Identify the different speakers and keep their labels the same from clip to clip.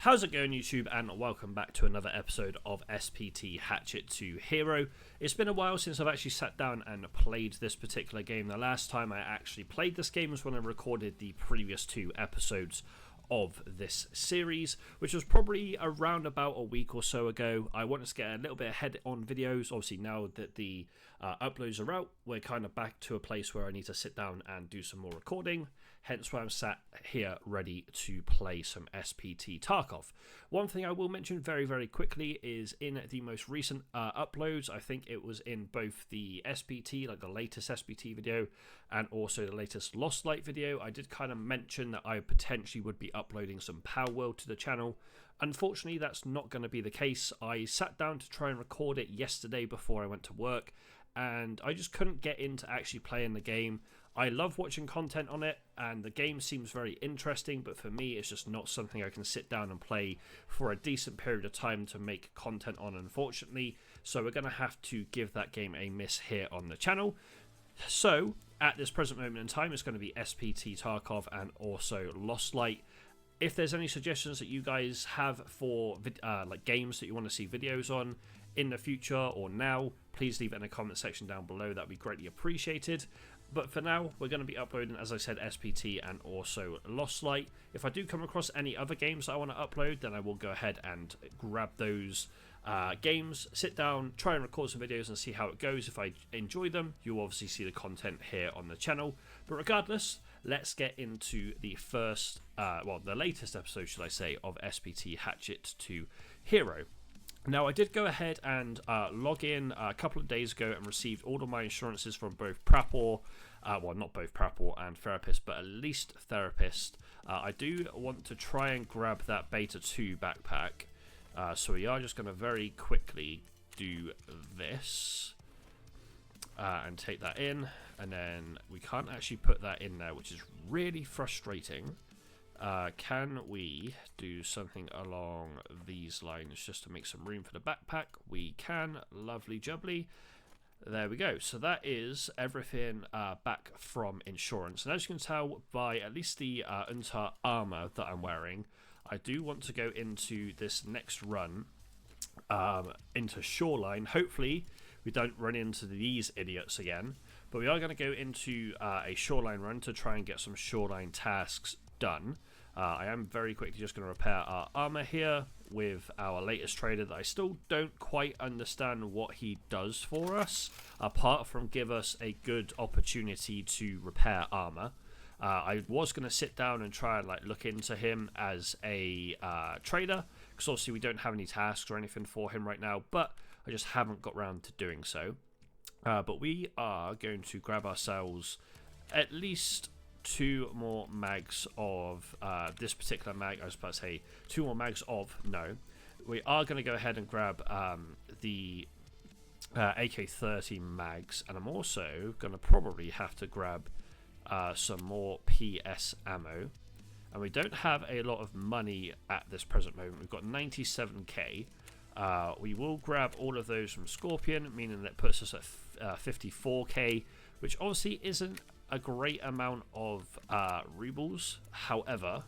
Speaker 1: How's it going, YouTube, and welcome back to another episode of SPT Hatchet to Hero. It's been a while since I've actually sat down and played this particular game. The last time I actually played this game was when I recorded the previous two episodes of this series, which was probably around about a week or so ago. I wanted to get a little bit ahead on videos. Obviously, now that the uploads are out, we're kind of back to a place where I need to sit down and do some more recording, hence why I'm sat here ready to play some SPT Tarkov. One thing I will mention very quickly is in the most recent uploads, I think it was in both the SPT, like the latest SPT video, and also the latest Lost Light video, I did kind of mention that I potentially would be uploading some Power World to the channel. Unfortunately, that's not going to be the case. I sat down to try and record it yesterday before I went to work, and I just couldn't get into actually playing the game. I love watching content on it, and the game seems very interesting, but for me, it's just not something I can sit down and play for a decent period of time to make content on, unfortunately. So we're going to have to give that game a miss here on the channel. So, at this present moment in time, it's going to be SPT Tarkov and also Lost Light. If there's any suggestions that you guys have for like games that you want to see videos on in the future or now, please leave it in the comment section down below. That would be greatly appreciated. But for now, we're going to be uploading, as I said, SPT and also Lost Light. If I do come across any other games that I want to upload, then I will go ahead and grab those games, sit down, try and record some videos and see how it goes. If I enjoy them, you'll obviously see the content here on the channel. But regardless, let's get into the first, the latest episode, should I say, of SPT Hatchet to Hero. Now, I did go ahead and log in a couple of days ago and received all of my insurances from both Prapor, well, not both Prapor and Therapist, but at least Therapist. I do want to try and grab that Beta 2 backpack, so we are just going to very quickly do this and take that in, and then we can't actually put that in there, which is really frustrating. Can we do something along these lines just to make some room for the backpack? We can. Lovely jubbly. There we go. So that is everything back from insurance. And as you can tell by at least the Untar armor that I'm wearing, I do want to go into this next run into Shoreline. Hopefully we don't run into these idiots again. But we are going to go into a Shoreline run to try and get some Shoreline tasks done. I am very quickly just going to repair our armor here with our latest trader that I still don't quite understand what he does for us, apart from give us a good opportunity to repair armor. I was going to sit down and try and look into him as a trader, because obviously we don't have any tasks or anything for him right now, but I just haven't got around to doing so. But we are going to grab ourselves at least 2 more mags of this particular mag. I was about to say 2 more mags of, no. We are going to go ahead and grab the AK-30 mags, and I'm also going to probably have to grab some more PS ammo. And we don't have a lot of money at this present moment. We've got 97k. We will grab all of those from Scorpion, meaning that puts us at 54k, which obviously isn't a great amount of rubles. However,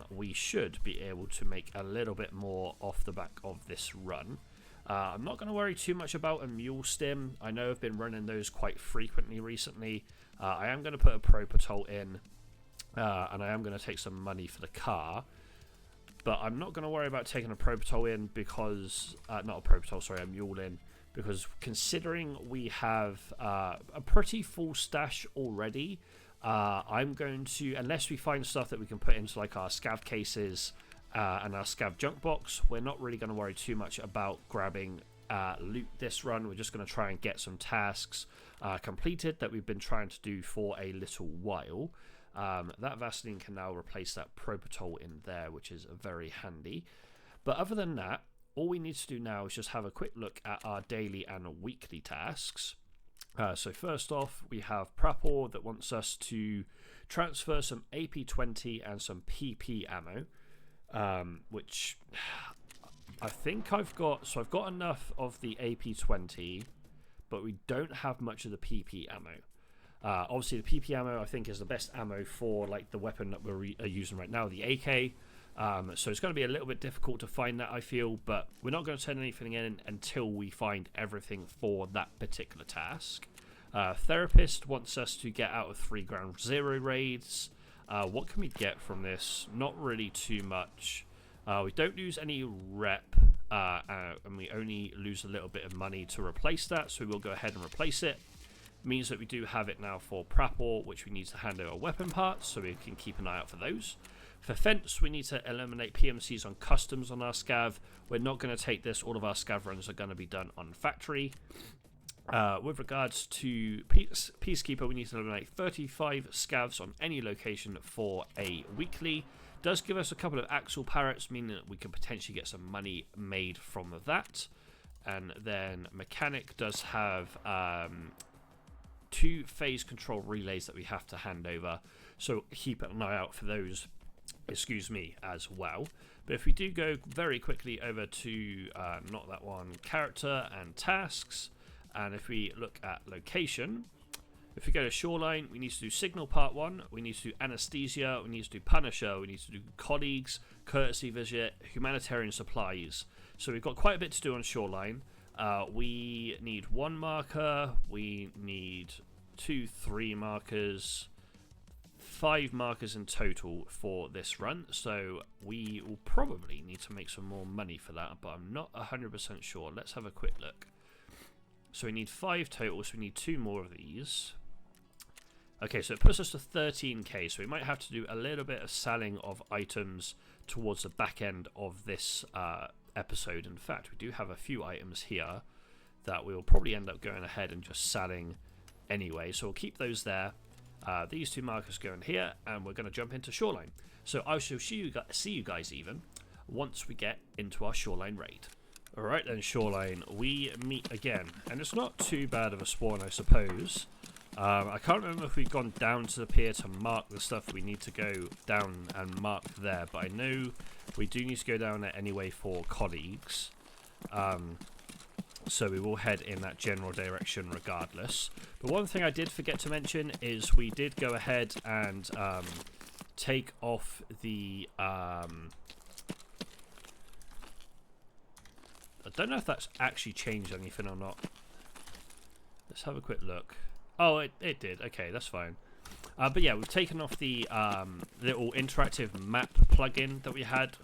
Speaker 1: we should be able to make a little bit more off the back of this run. I'm not going to worry too much about a mule stim. I know I've been running those quite frequently recently. I am going to put a pro patrol in, and I am going to take some money for the car. But I'm not going to worry about taking a pro patrol in because, not a pro patrol, sorry, a mule in. Because considering we have a pretty full stash already, I'm going to, unless we find stuff that we can put into like our scav cases and our scav junk box, we're not really going to worry too much about grabbing loot this run. We're just going to try and get some tasks completed that we've been trying to do for a little while. That Vaseline can now replace that Pro Patrol in there, which is very handy. But other than that, all we need to do now is just have a quick look at our daily and weekly tasks. So first off, we have Prapor that wants us to transfer some AP-20 and some PP ammo, which I think I've got. So I've got enough of the AP-20, but we don't have much of the PP ammo. Obviously, the PP ammo I think is the best ammo for like the weapon that we're using right now, the AK. So it's going to be a little bit difficult to find that, I feel, but we're not going to turn anything in until we find everything for that particular task. Therapist wants us to get out of 3 ground zero raids. What can we get from this? Not really too much. We don't lose any rep, and we only lose a little bit of money to replace that, so we will go ahead and replace it. Means that we do have it now for Prapor, which we need to hand over weapon parts, so we can keep an eye out for those. For Fence, we need to eliminate PMCs on customs on our scav. We're not going to take this. All of our scav runs are going to be done on factory. With regards to Peacekeeper, we need to eliminate 35 scavs on any location for a weekly. Does give us a couple of Axle Parrots, meaning that we can potentially get some money made from that. And then Mechanic does have 2 phase control relays that we have to hand over, so keep an eye out for those, as well. But if we do go very quickly over to not that one, character and tasks, and if we look at location, if we go to Shoreline, we need to do Signal Part 1, we need to do Anesthesia, we need to do Punisher, we need to do Colleagues, Courtesy Visit, Humanitarian Supplies. So we've got quite a bit to do on Shoreline. We need 1 marker, we need 2, 3 markers, 5 markers in total for this run, so we will probably need to make some more money for that, but I'm not 100% sure. Let's have a quick look. So we need 5 total, so we need 2 more of these. Okay, so it puts us to 13k, so we might have to do a little bit of selling of items towards the back end of this episode. In fact, we do have a few items here that we will probably end up going ahead and just selling anyway, so we'll keep those there. These 2 markers go in here, and we're going to jump into Shoreline. So I shall see you guys even once we get into our Shoreline raid. Alright then, Shoreline, we meet again, and it's not too bad of a spawn, I suppose. I can't remember if we've gone down to the pier to mark the stuff we need to go down and mark there, but I know we do need to go down there anyway for colleagues. So we will head in that general direction regardless. But one thing I did forget to mention is we did go ahead and take off the... I don't know if that's actually changed anything or not. Let's have a quick look. Oh, it did. Okay, that's fine. But yeah, we've taken off the little interactive map plugin that we had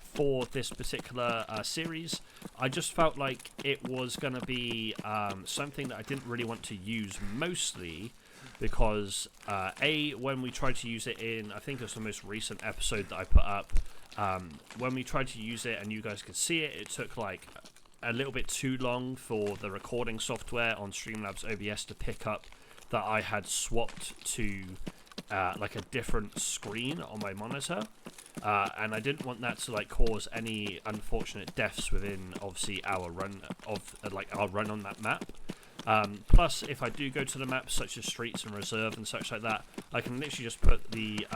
Speaker 1: for this particular series. I just felt like it was going to be something that I didn't really want to use, mostly because when we tried to use it in, I think it was the most recent episode that I put up, when we tried to use it and you guys could see it, it took like a little bit too long for the recording software on Streamlabs OBS to pick up that I had swapped to like a different screen on my monitor, and I didn't want that to like cause any unfortunate deaths within obviously our run of our run on that map. Plus, if I do go to the maps such as Streets and Reserve and such like that, I can literally just put the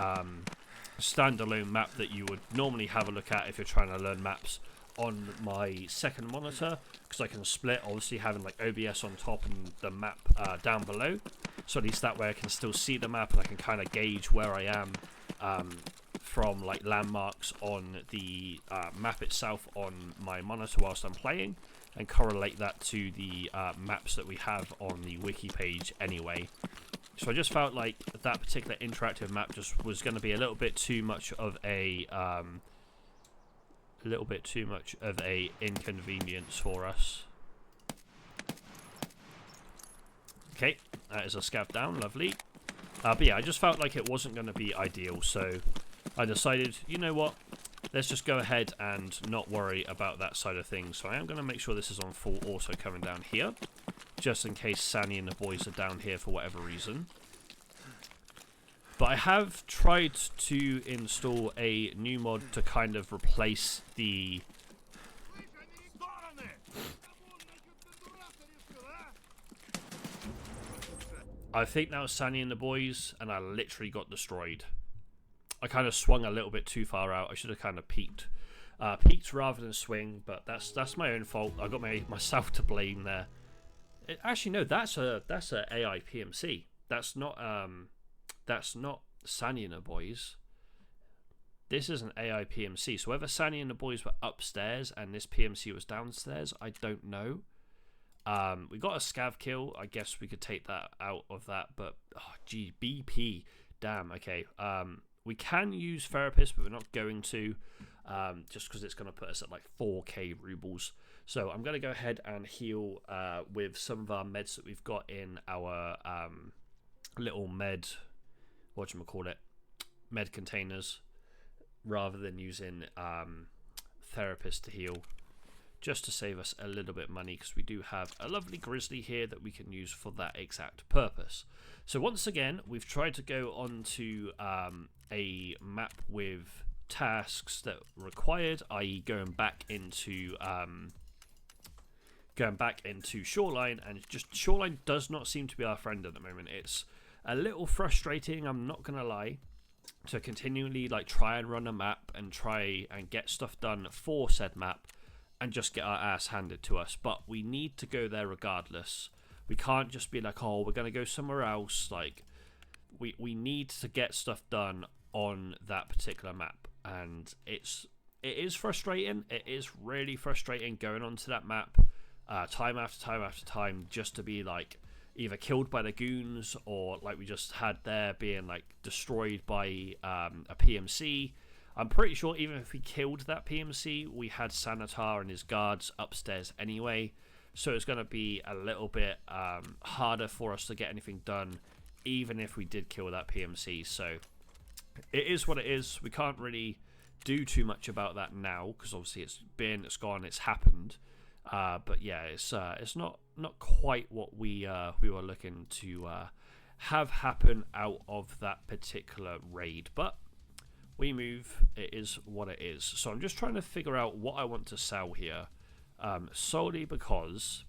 Speaker 1: standalone map that you would normally have a look at if you're trying to learn maps on my second monitor, because I can split, obviously having like OBS on top and the map down below, so at least that way I can still see the map and I can kind of gauge where I am from like landmarks on the map itself on my monitor whilst I'm playing, and correlate that to the maps that we have on the wiki page anyway. So I just felt like that particular interactive map just was going to be a little bit too much of a inconvenience for us. Okay, that is a scav down, lovely. But yeah, I just felt like it wasn't going to be ideal, so I decided, you know what, let's just go ahead and not worry about that side of things. So I am going to make sure this is on full auto coming down here, just in case Sani and the boys are down here for whatever reason. But I have tried to install a new mod to kind of replace the... I think that was Sani and the boys, and I literally got destroyed. I kind of swung a little bit too far out. I should have kind of peeked. Peeked rather than swing, but that's my own fault. I got myself to blame there. Actually, no, that's a AI PMC. That's not Sani and the boys. this is an AI PMC. So whether Sandy and the boys were upstairs and this PMC was downstairs, I don't know. We got a scav kill. I guess we could take that out of that, but gee, BP, damn. Okay. We can use therapist, but we're not going to, just because it's going to put us at like 4k rubles. So I'm going to go ahead and heal with some of our meds that we've got in our little med containers, rather than using therapist to heal, just to save us a little bit of money, because we do have a lovely grizzly here that we can use for that exact purpose. So once again, we've tried to go onto a map with tasks that required, i.e. going back into Shoreline, and just Shoreline does not seem to be our friend at the moment. It's a little frustrating, I'm not gonna lie, to continually like try and run a map and try and get stuff done for said map and just get our ass handed to us. But we need to go there regardless. We can't just be like, oh, we're gonna go somewhere else. Like we need to get stuff done on that particular map, and it is frustrating. It is really frustrating going onto that map time after time after time, just to be like either killed by the goons, or like we just had there, being like destroyed by a PMC. I'm pretty sure even if we killed that PMC, we had Sanitar and his guards upstairs anyway, so it's going to be a little bit harder for us to get anything done, even if we did kill that PMC. So it is what it is. We can't really do too much about that now, because obviously it's gone, it's happened. But yeah, it's not quite what we were looking to have happen out of that particular raid, but we move. It is what it is. So I'm just trying to figure out what I want to sell here, solely because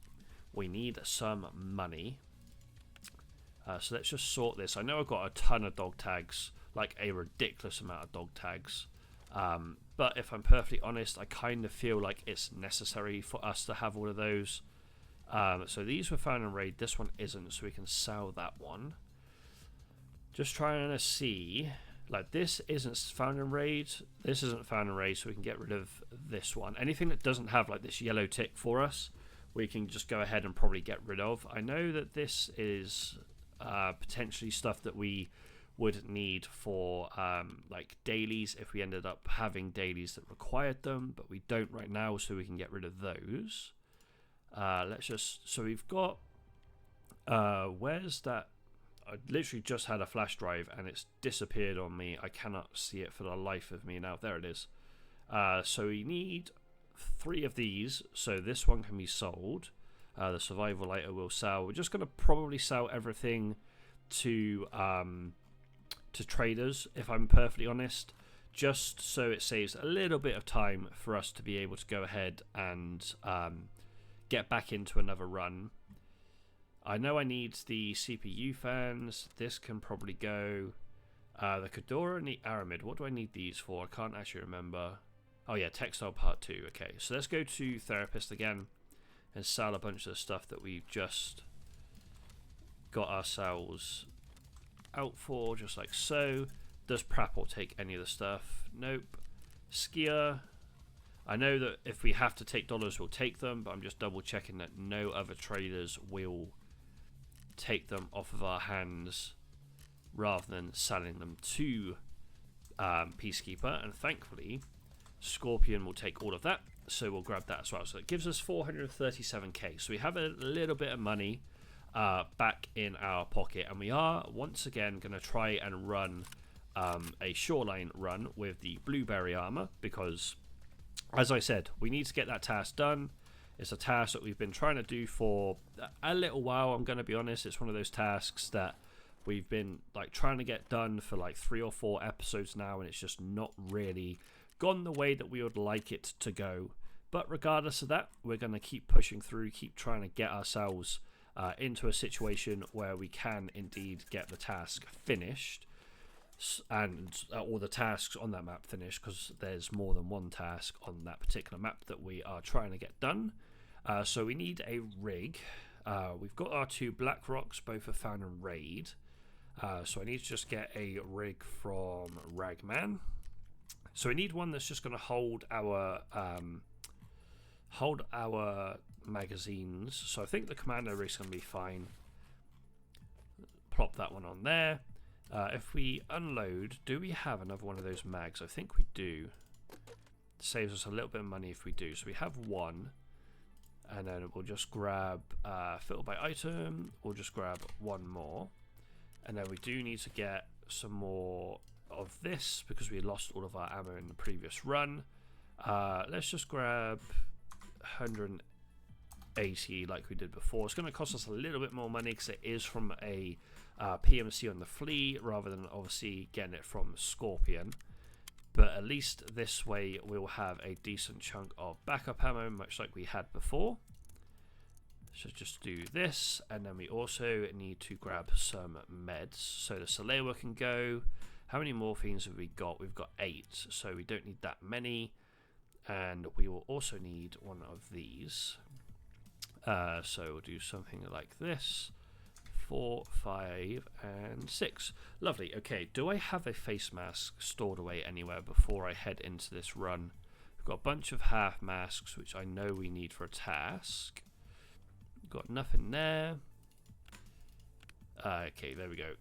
Speaker 1: we need some money. So let's just sort this. I know I've got a ton of dog tags, like a ridiculous amount of dog tags. But if I'm perfectly honest, I kind of feel like it's necessary for us to have all of those. So these were found in raid. This one isn't, so we can sell that one. Just trying to see, like, this isn't found in raid. This isn't found in raid, so we can get rid of this one. Anything that doesn't have like this yellow tick for us, we can just go ahead and probably get rid of. I know that this is potentially stuff that we would need for like dailies, if we ended up having dailies that required them, but we don't right now, so we can get rid of those. Let's just, so we've got where's that? I literally just had a flash drive and it's disappeared on me. I cannot see it for the life of me now. There it is. So we need 3 of these, so this one can be sold. The survival lighter will sell. We're just going to probably sell everything to traders, if I'm perfectly honest, just so it saves a little bit of time for us to be able to go ahead and get back into another run. I know I need the CPU fans. This can probably go. The Kadora and the Aramid. What do I need these for? I can't actually remember. Oh yeah, textile part 2. Okay, so let's go to therapist again and sell a bunch of the stuff that we've just got ourselves out for, just like so. Does Prapor take any of the stuff? Nope. Skier. I know that if we have to take dollars, we'll take them, but I'm just double checking that no other traders will take them off of our hands rather than selling them to Peacekeeper. And thankfully Scorpion will take all of that, so we'll grab that as well. So it gives us 437k, so we have a little bit of money back in our pocket, and we are once again going to try and run a Shoreline run with the blueberry armor, because as I said, we need to get that task done. It's a task that we've been trying to do for a little while. I'm going to be honest, it's one of those tasks that we've been like trying to get done for like 3 or 4 episodes now, and it's just not really gone the way that we would like it to go. But regardless of that, we're going to keep pushing through, keep trying to get ourselves into a situation where we can indeed get the task finished, and all the tasks on that map finished, because there's more than one task on that particular map that we are trying to get done. So we need a rig. We've got our 2 black rocks, both are found in raid. So I need to just get a rig from Ragman. So we need one that's just going to hold our magazines. So I think the commando rig is going to be fine. Plop that one on there. If we unload, do we have another one of those mags? I think we do. Saves us a little bit of money if we do. So we have one, and then we'll just grab filter by item. We'll just grab one more, and then we do need to get some more of this because we lost all of our ammo in the previous run. Let's just grab 180 like we did before. It's going to cost us a little bit more money because it is from a PMC on the Flea rather than obviously getting it from Scorpion, but at least this way we'll have a decent chunk of backup ammo, much like we had before. So just do this, and then we also need to grab some meds. So the Salewa can go. How many morphines have we got? We've got 8, so we don't need that many, and we will also need one of these. So we'll do something like this. 4, 5, and 6. Lovely. Okay, do I have a face mask stored away anywhere before I head into this run? We've got a bunch of half masks, which I know we need for a task. Got nothing there. Okay, there we go.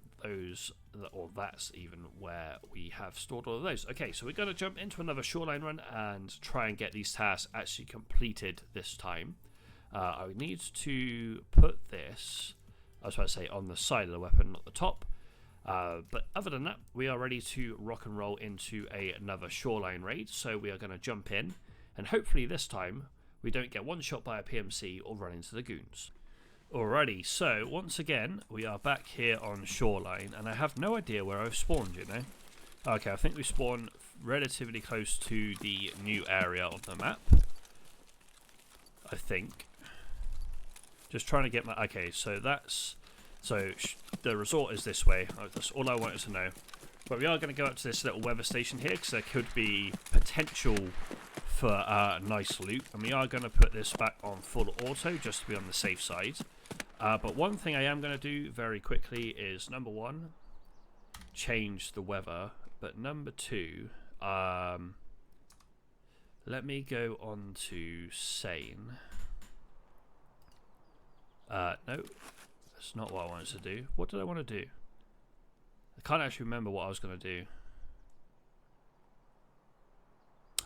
Speaker 1: That's even where we have stored all of those. Okay, so we're going to jump into another Shoreline run and try and get these tasks actually completed this time. I need to put this, I was about to say, on the side of the weapon, not the top. But other than that, we are ready to rock and roll into another Shoreline raid. So we are going to jump in, and hopefully this time we don't get one shot by a PMC or run into the goons. Alrighty, so once again we are back here on Shoreline, and I have no idea where I've spawned, you know. Okay, I think we spawned relatively close to the new area of the map, I think. Just trying to get my... Okay, so that's... So the resort is this way. That's all I wanted to know. But we are going to go up to this little weather station here because there could be potential for nice loot. And we are going to put this back on full auto just to be on the safe side. But one thing I am going to do very quickly is, number 1, change the weather. But number 2, let me go on to sane. No, that's not what I wanted to do. What did I want to do? I can't actually remember what I was going to do.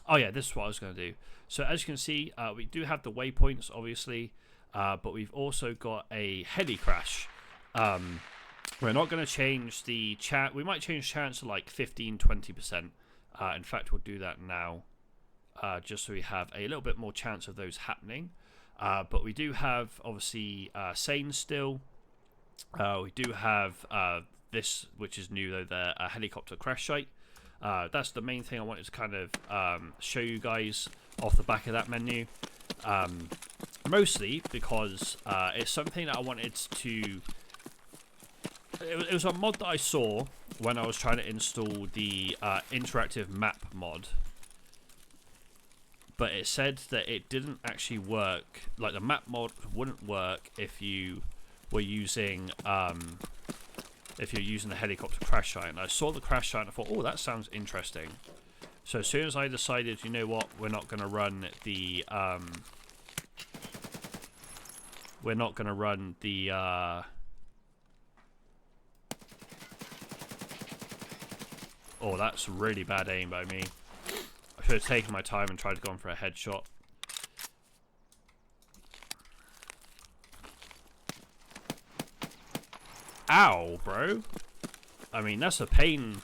Speaker 1: Oh yeah, this is what I was going to do. So as you can see, we do have the waypoints, obviously, but we've also got a heli crash. We're not going to change the chat. We might change chance to like 15-20%. In fact, we'll do that now, just so we have a little bit more chance of those happening. But we do have, obviously, sane still. We do have this, which is new, though, the helicopter crash site. That's the main thing I wanted to kind of show you guys off the back of that menu. Mostly because it's something that I wanted to... It was a mod that I saw when I was trying to install the interactive map mod. But it said that it didn't actually work. Like, the map mod wouldn't work if you were using the helicopter crash site. And I saw the crash site and I thought, oh, that sounds interesting. So as soon as I decided, you know what, we're not going to run the oh, that's really bad aim by me. I should have taken my time and tried to go on for a headshot. Ow, bro. I mean, that's a pain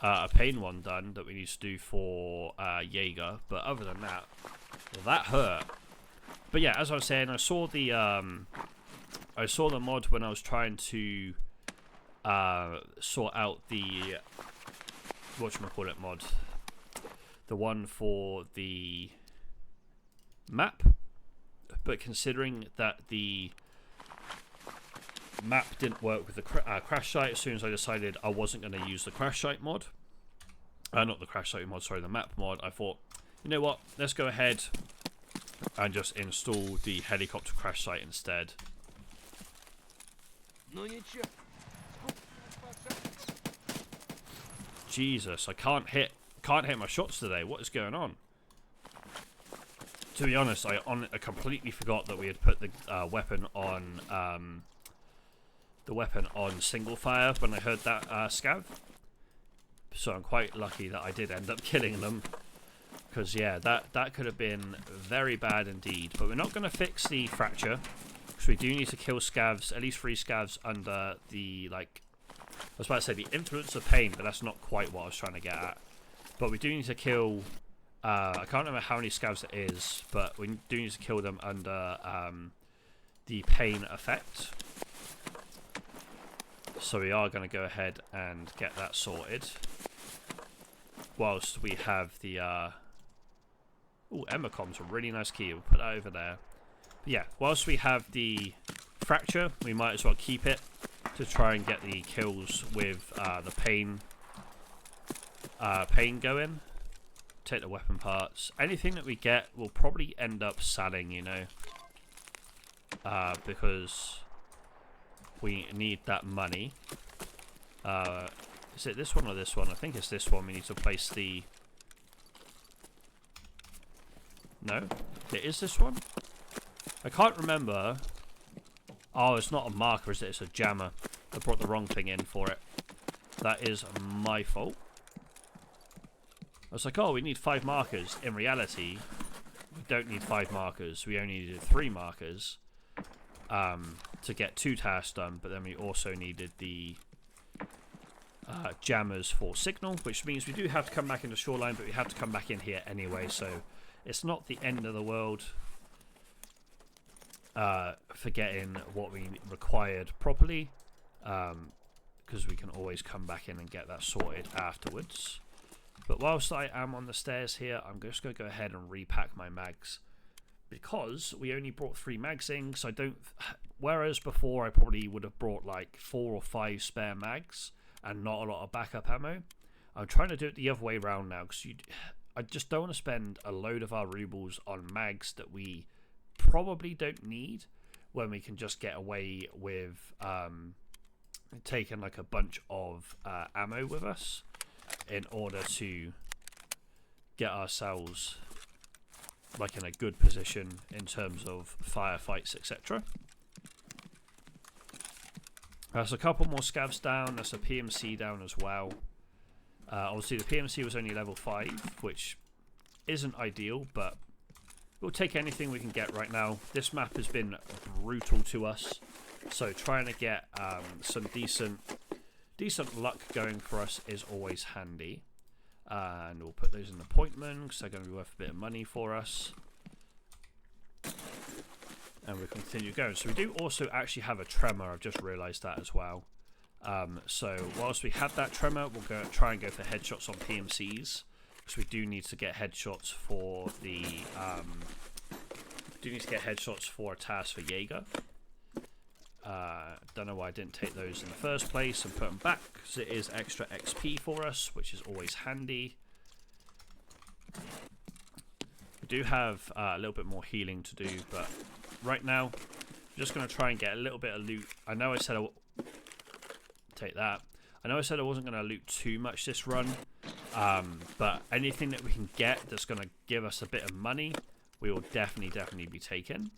Speaker 1: one done that we need to do for Jaeger. But other than that, well, that hurt. But yeah, as I was saying, I saw the mod when I was trying to sort out the whatchamacallit mod. The one for the map. But considering that the map didn't work with the crash site, as soon as I decided I wasn't going to use the crash site mod, not the crash site mod, sorry, the map mod, I thought, you know what, let's go ahead and just install the helicopter crash site instead. Jesus, I can't can't hit my shots today. What is going on? To be honest, I completely forgot that we had put the weapon on single fire when I heard that scav. So I'm quite lucky that I did end up killing them. Because, yeah, that could have been very bad indeed. But we're not going to fix the fracture. Because we do need to kill scavs, at least 3 scavs under the, like... I was about to say the influence of pain, but that's not quite what I was trying to get at. But we do need to kill... I can't remember how many scavs it is, but we do need to kill them under the pain effect. So we are going to go ahead and get that sorted. Whilst we have the... Ooh, Embercom's a really nice key. We'll put that over there. But yeah, whilst we have the fracture, we might as well keep it to try and get the kills with the pain going. Take the weapon parts. Anything that we get will probably end up selling, you know. Because we need that money. Is it this one or this one? I think it's this one. We need to place the... No? It is this one? I can't remember. Oh, it's not a marker, is it? It's a jammer. I brought the wrong thing in for it. That is my fault. I was like, oh, we need 5 markers. In reality, we don't need 5 markers. We only needed 3 markers to get 2 tasks done. But then we also needed the jammers for signal, which means we do have to come back into Shoreline, but we have to come back in here anyway. So it's not the end of the world for getting what we required properly, because we can always come back in and get that sorted afterwards. But whilst I am on the stairs here, I'm just going to go ahead and repack my mags, because we only brought 3 mags in, so I don't... Whereas before I probably would have brought like 4 or 5 spare mags and not a lot of backup ammo. I'm trying to do it the other way around now, because I just don't want to spend a load of our rubles on mags that we probably don't need, when we can just get away with taking like a bunch of ammo with us in order to get ourselves like in a good position in terms of firefights, etc. There's a couple more scavs down. There's a PMC down as well. Obviously the PMC was only level 5, which isn't ideal, but we'll take anything we can get right now. This map has been brutal to us, so trying to get some decent luck going for us is always handy. And we'll put those in appointment, because they're going to be worth a bit of money for us. And we'll continue going. So we do also actually have a tremor. I've just realised that as well. So whilst we have that tremor, we'll try and go for headshots on PMCs, because we do need to get headshots for the a task for Jaeger. Don't know why I didn't take those in the first place and put them back, because it is extra XP for us, which is always handy. We do have a little bit more healing to do, but right now I'm just going to try and get a little bit of loot. I know I said take that. I know I said I wasn't going to loot too much this run, but anything that we can get that's going to give us a bit of money, we will definitely be taking.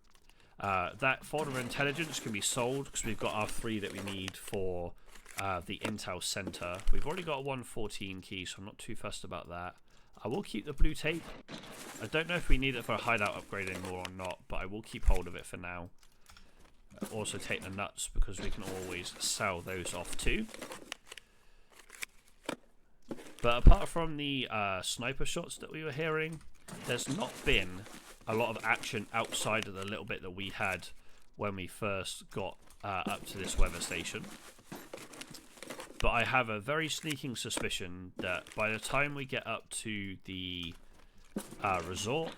Speaker 1: That folder of intelligence can be sold, because we've got our 3 that we need for the intel center. We've already got a 114 key, so I'm not too fussed about that. I will keep the blue tape. I don't know if we need it for a hideout upgrade anymore or not, but I will keep hold of it for now. Also take the nuts, because we can always sell those off too. But apart from the sniper shots that we were hearing, there's not been a lot of action outside of the little bit that we had when we first got up to this weather station. But I have a very sneaking suspicion that by the time we get up to the resort,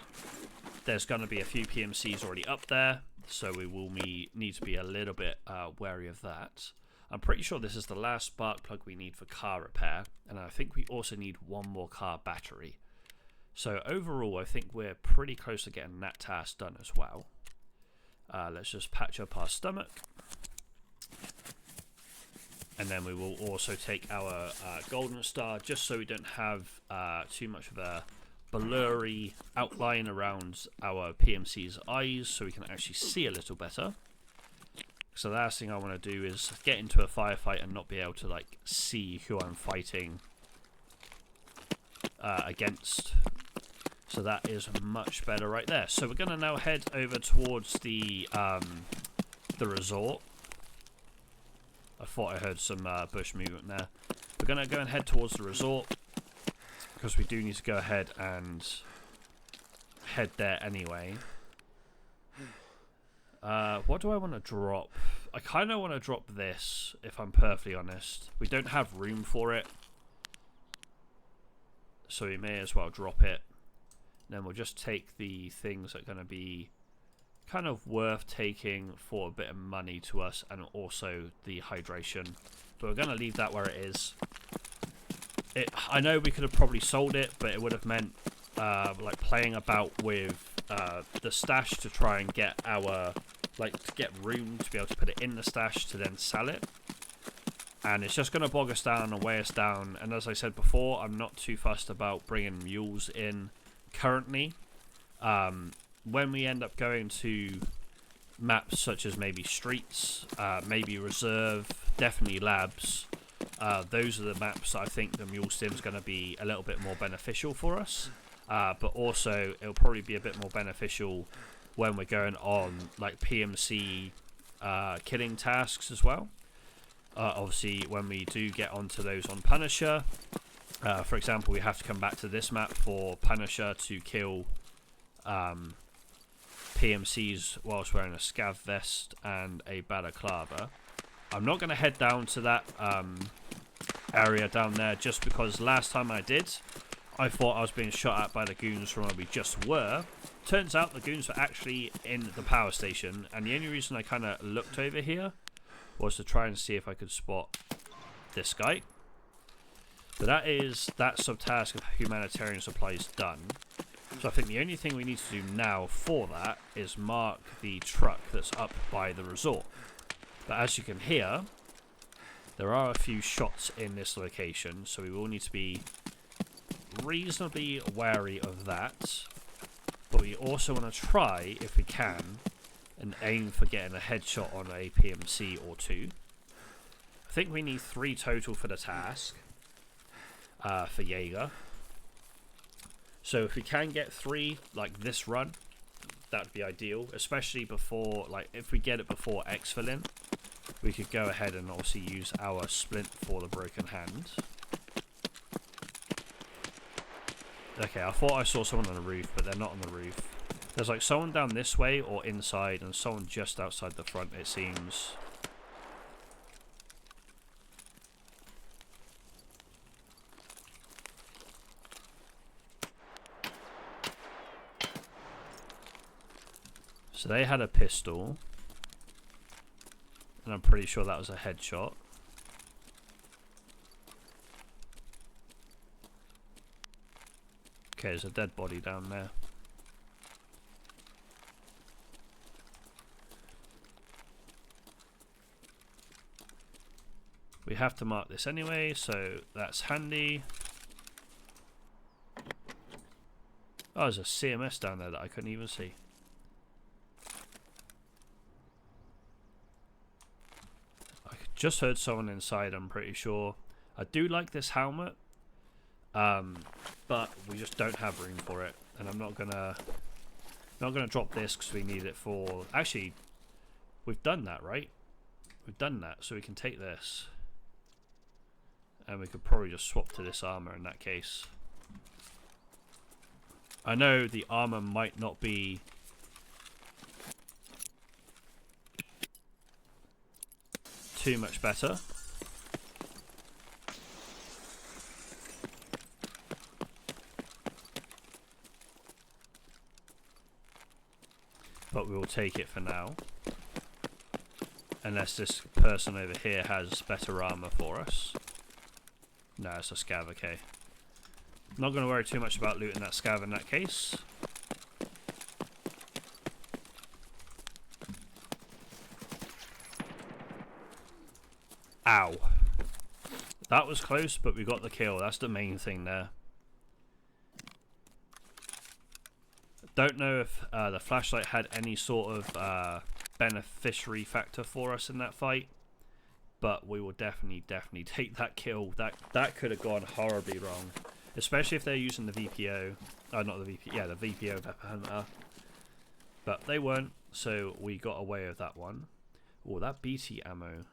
Speaker 1: there's going to be a few PMCs already up there, so we will need to be a little bit wary of that. I'm pretty sure this is the last spark plug we need for car repair, and I think we also need 1 more car battery. So overall, I think we're pretty close to getting that task done as well. Let's just patch up our stomach. And then we will also take our golden star, just so we don't have too much of a blurry outline around our PMC's eyes, so we can actually see a little better. So the last thing I want to do is get into a firefight and not be able to like see who I'm fighting against. So that is much better right there. So we're going to now head over towards the resort. I thought I heard some bush movement there. We're going to go and head towards the resort, because we do need to go ahead and head there anyway. What do I want to drop? I kind of want to drop this, if I'm perfectly honest. We don't have room for it, so we may as well drop it. Then we'll just take the things that are going to be kind of worth taking for a bit of money to us, and also the hydration. But we're going to leave that where it is. I know we could have probably sold it, but it would have meant like playing about with the stash to try and get our to get room to be able to put it in the stash to then sell it. And it's just going to bog us down and weigh us down. And as I said before, I'm not too fussed about bringing mules in currently. When we end up going to maps such as maybe streets, maybe reserve, definitely labs, those are the maps that I think the mule sim is going to be a little bit more beneficial for us. But also it'll probably be a bit more beneficial when we're going on like PMC killing tasks as well. Obviously when we do get onto those on Punisher, for example, we have to come back to this map for Punisher to kill PMCs whilst wearing a scav vest and a balaclava. I'm not going to head down to that area down there, just because last time I did, I thought I was being shot at by the goons from where we just were. Turns out the goons were actually in the power station, and the only reason I kind of looked over here was to try and see if I could spot this guy. But that subtask of humanitarian supplies done. So I think the only thing we need to do now for that is mark the truck that's up by the resort. But as you can hear, there are a few shots in this location, so we will need to be reasonably wary of that. But we also want to try, if we can, and aim for getting a headshot on a PMC or two. I think we need 3 total for the task, for Jaeger. So if we can get 3 like this run, that would be ideal, especially before, like if we get it before exfilling, we could go ahead and also use our splint for the broken hand. Okay, I thought I saw someone on the roof, but they're not on the roof. There's like someone down this way or inside, and someone just outside the front, it seems. So they had a pistol, and I'm pretty sure that was a headshot. Okay, there's a dead body down there. We have to mark this anyway, so that's handy. Oh, there's a CMS down there that I couldn't even see. I just heard someone inside, I'm pretty sure. I do like this helmet, but we just don't have room for it, and I'm not gonna drop this because we need it for. Actually, we've done that, right? We've done that, so we can take this, and we could probably just swap to this armor in that case. I know the armor might not be too much better. But we will take it for now. Unless this person over here has better armor for us. No, it's a scav, okay. Not going to worry too much about looting that scav in that case. Ow. That was close, but we got the kill. That's the main thing there. Don't know if the flashlight had any sort of beneficiary factor for us in that fight, but we will definitely take that kill. That could have gone horribly wrong, especially if they're using the VPO. Not the VPO. Yeah, the VPO Pepper Hunter. But they weren't, so we got away with that one. Oh, that BT ammo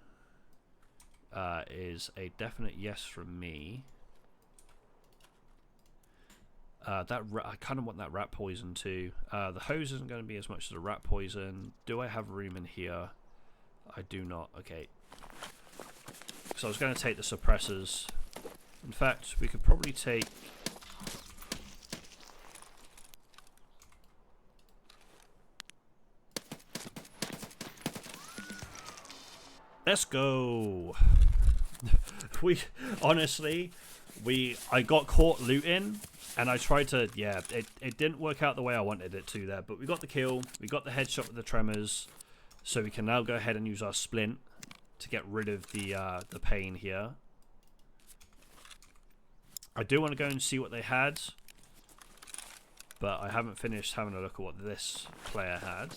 Speaker 1: is a definite yes from me. I kind of want that rat poison too. The hose isn't going to be as much as the rat poison. Do I have room in here? I do not. Okay. So I was going to take the suppressors. In fact, we could probably take... Let's go. I got caught looting. And I tried to, yeah, it didn't work out the way I wanted it to there. But we got the kill. We got the headshot with the tremors. So we can now go ahead and use our splint to get rid of the pain here. I do want to go and see what they had. But I haven't finished having a look at what this player had.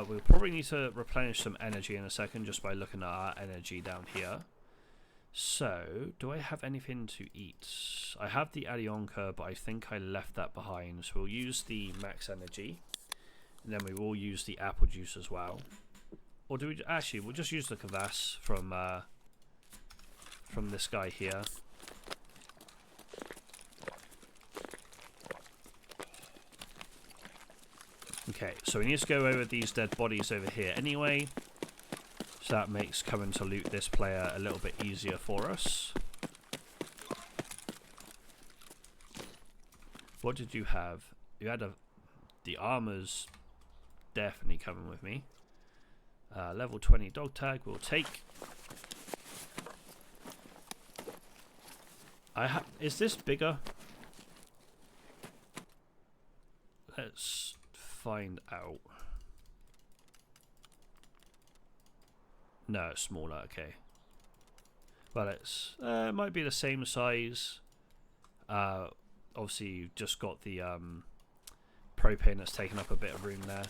Speaker 1: We'll probably need to replenish some energy in a second just by looking at our energy down here. So, do I have anything to eat? I have the Alionka, but I think I left that behind. So we'll use the max energy. And then we will use the apple juice as well. Or do we... Actually, we'll just use the kvass from this guy here. Okay, so we need to go over these dead bodies over here anyway. So that makes coming to loot this player a little bit easier for us. What did you have? You had the armor's definitely coming with me. Level 20 dog tag we'll take. Is this bigger? Let's find out. No, it's smaller, okay. Well, it might be the same size. Obviously, you've just got the propane that's taken up a bit of room there.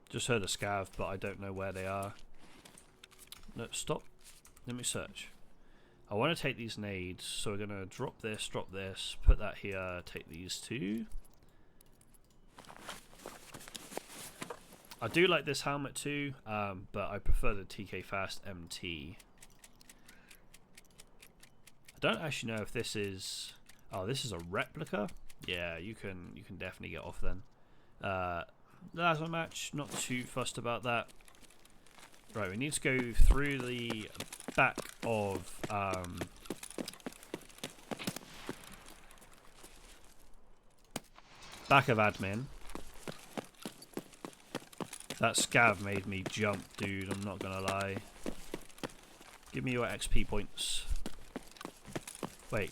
Speaker 1: Just heard a scav, but I don't know where they are. No, stop. Let me search. I want to take these nades, so we're going to drop this, put that here, take these two. I do like this helmet too, but I prefer the TK Fast MT. I don't actually know if this is... Oh, this is a replica? Yeah, you can definitely get off then. Plasma match, not too fussed about that. Right, we need to go through the back of admin. That scav made me jump, dude, I'm not gonna lie. Give me your XP points. Wait.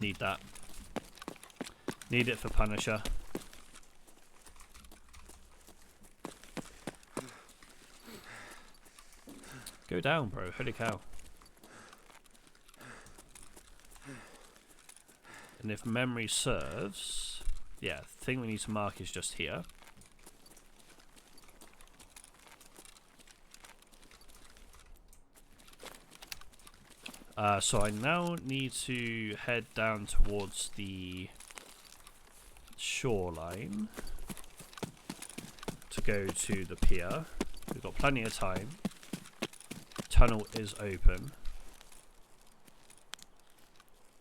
Speaker 1: Need that. Need it for Punisher. Go down, bro. Holy cow. And if memory serves... Yeah, the thing we need to mark is just here. So I now need to head down towards the shoreline to go to the pier. We've got plenty of time. Tunnel is open.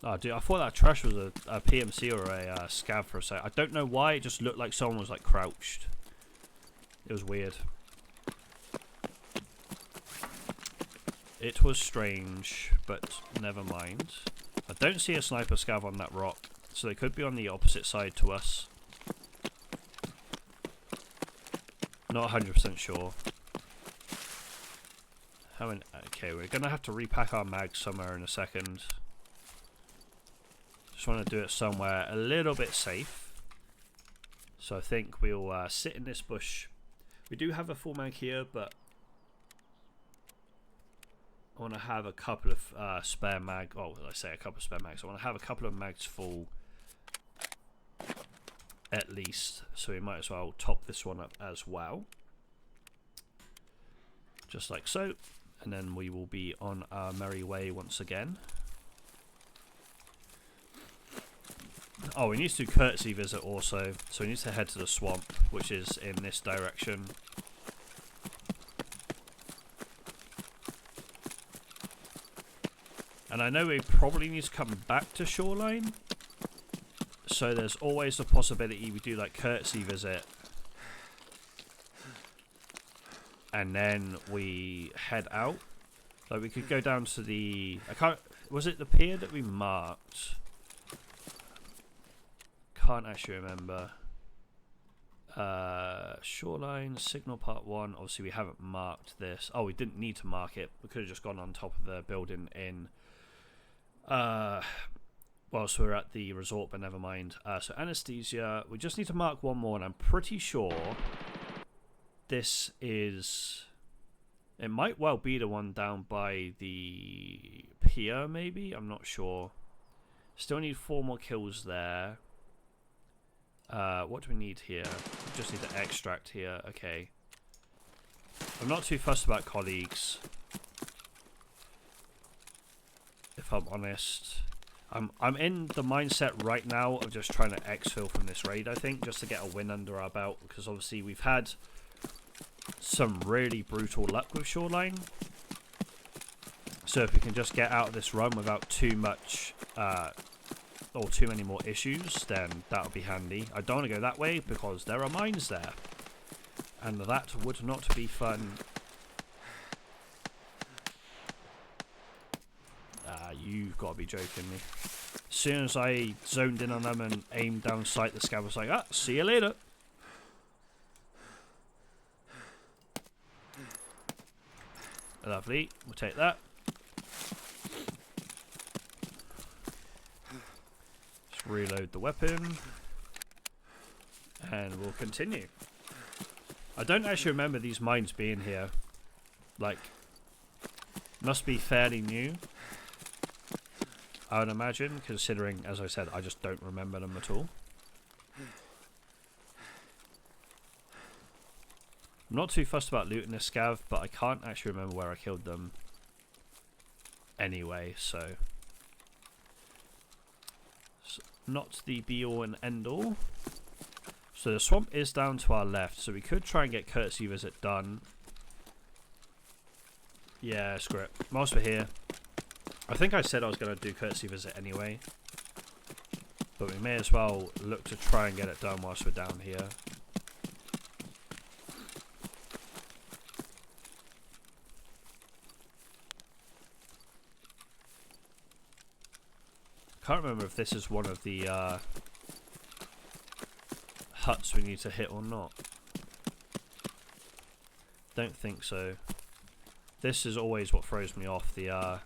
Speaker 1: Oh, dude, I thought that trash was a PMC or a scav for a sec. I don't know why, it just looked like someone was like crouched. It was weird. It was strange, but never mind. I don't see a sniper scav on that rock, so they could be on the opposite side to us. Not 100% sure. Okay, we're gonna have to repack our mags somewhere in a second. Just want to do it somewhere a little bit safe. So I think we'll sit in this bush. We do have a full mag here, but I want to have a couple of spare mag. Oh, I say a couple of spare mags. I want to have a couple of mags full at least. So we might as well top this one up as well. Just like so. And then we will be on our merry way once again. Oh, we need to do courtesy visit also. So we need to head to the swamp, which is in this direction. And I know we probably need to come back to Shoreline. So there's always the possibility we do like courtesy visit. And then we head out. Like we could go down to the... Was it the pier that we marked? Can't actually remember. Shoreline, Signal Part 1. Obviously we haven't marked this. Oh, we didn't need to mark it. We could have just gone on top of the building in... whilst we're at the resort, but never mind. So anesthesia. We just need to mark one more, and I'm pretty sure... This is... It might well be the one down by the pier, maybe? I'm not sure. Still need 4 more kills there. What do we need here? We just need to extract here. Okay. I'm not too fussed about colleagues. If I'm honest. I'm in the mindset right now of just trying to exfil from this raid, I think. Just to get a win under our belt. Because obviously we've had... some really brutal luck with Shoreline. So if we can just get out of this run without too much or too many more issues, then that'll be handy. I don't want to go that way because there are mines there, and that would not be fun. You've got to be joking me. As soon as I zoned in on them and aimed down sight, the scav was like, ah, see you later. Lovely, we'll take that. Just reload the weapon. And we'll continue. I don't actually remember these mines being here. Like, must be fairly new, I would imagine, considering, as I said, I just don't remember them at all. I'm not too fussed about looting this scav, but I can't actually remember where I killed them anyway, so not the be-all and end-all. So the swamp is down to our left, so we could try and get courtesy visit done. Yeah, screw it. Whilst we're here, I think I said I was going to do courtesy visit anyway, but we may as well look to try and get it done whilst we're down here. Can't remember if this is one of the huts we need to hit or not. Don't think so. This is always what throws me off, the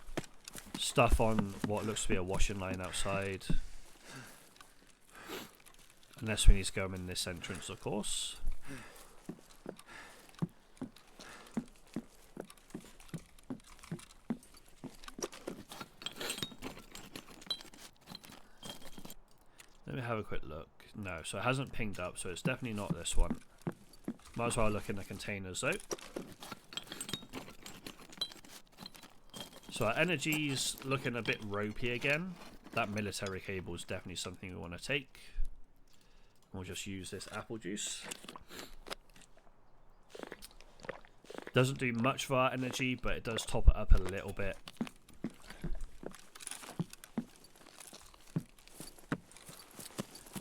Speaker 1: stuff on what looks to be a washing line outside. Unless we need to go in this entrance, of course. Let me have a quick look. No, so it hasn't pinged up, so it's definitely not this one. Might as well look in the containers though. So our energy's looking a bit ropey again. That military cable is definitely something we want to take. We'll just use this apple juice. Doesn't do much for our energy, but it does top it up a little bit.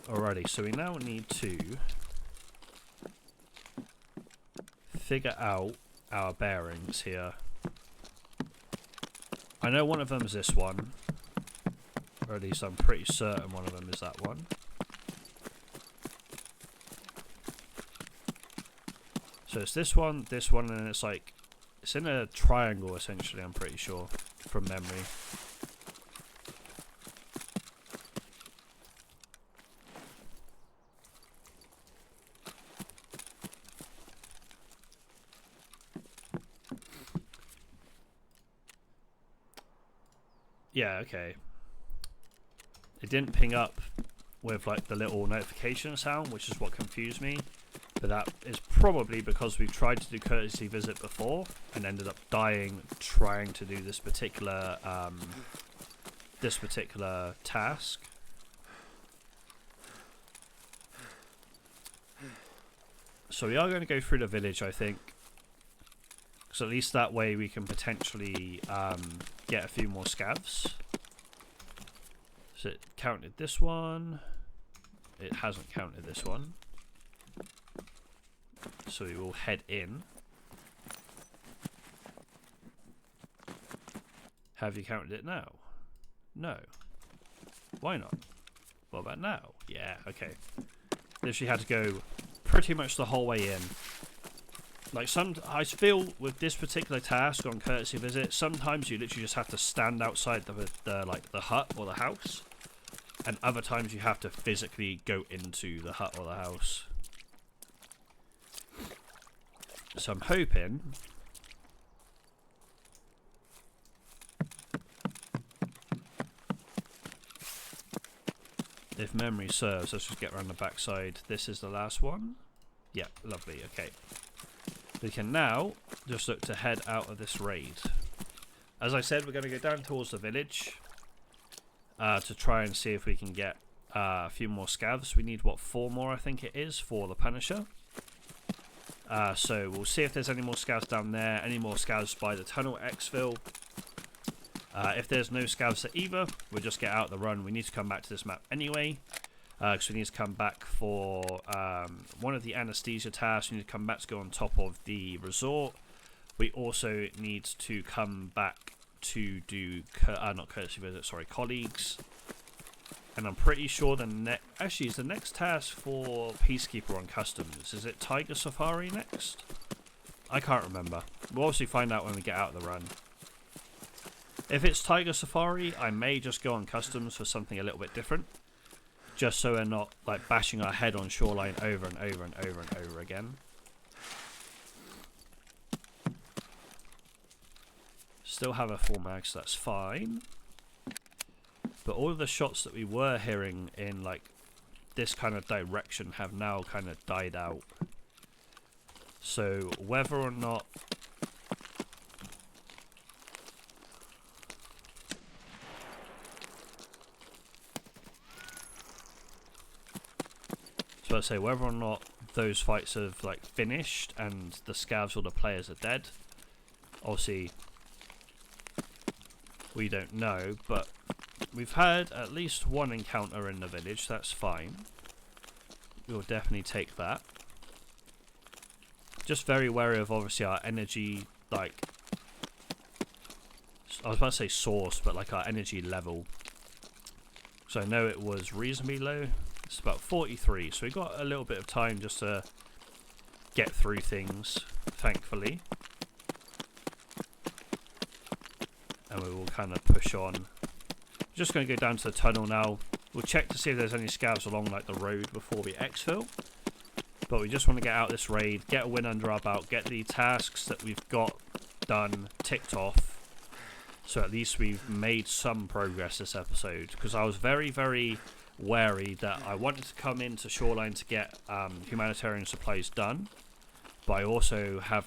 Speaker 1: Alrighty, so we now need to figure out our bearings here. I know one of them is this one, or at least I'm pretty certain one of them is that one. So it's this one, and then it's like It's in a triangle, essentially, I'm pretty sure, from memory. Yeah, okay. It didn't ping up with like the little notification sound, which is what confused me. But that is probably because we've tried to do courtesy visit before and ended up dying trying to do this particular task. So we are going to go through the village, I think. So at least that way we can potentially get a few more scavs. So it counted this one. It hasn't counted this one. So we will head in. Have you counted it now? No. Why not? What about now? Yeah, okay. Literally had to go pretty much the whole way in. Like I feel with this particular task on courtesy visit, sometimes you literally just have to stand outside the hut or the house, and other times you have to physically go into the hut or the house. So I'm hoping if memory serves, let's just get around the backside. This is the last one. Yeah, lovely. Okay. We can now just look to head out of this raid. As I said, we're going to go down towards the village to try and see if we can get a few more scavs. We need, what, 4 more, I think it is, for the Punisher. So we'll see if there's any more scavs down there, any more scavs by the tunnel exfil. If there's no scavs at either, we'll just get out the run. We need to come back to this map anyway. Because we need to come back for one of the anesthesia tasks. We need to come back to go on top of the resort. We also need to come back to do not courtesy visit, sorry, colleagues. And I'm pretty sure actually is the next task for Peacekeeper on Customs. Is it Tiger Safari next? I can't remember. We'll obviously find out when we get out of the run. If it's Tiger Safari, I may just go on Customs for something a little bit different. Just so we're not like bashing our head on Shoreline over and over and over and over again. Still have a full mag, so that's fine. But all of the shots that we were hearing in like this kind of direction have now kind of died out. So whether or not I'd say whether or not those fights have like finished and the scavs or the players are dead, obviously we don't know, but we've had at least one encounter in the village. That's fine. We'll definitely take that. Just very wary of obviously our energy, like I was about to say source, but like our energy level. So I know it was reasonably low. It's about 43, so we got a little bit of time just to get through things, thankfully. And we will kind of push on. Just going to go down to the tunnel now. We'll check to see if there's any scavs along like the road before we exfil. But we just want to get out this raid, get a win under our belt, get the tasks that we've got done ticked off. So at least we've made some progress this episode. Because I was very, very wary that I wanted to come into Shoreline to get humanitarian supplies done, but I also have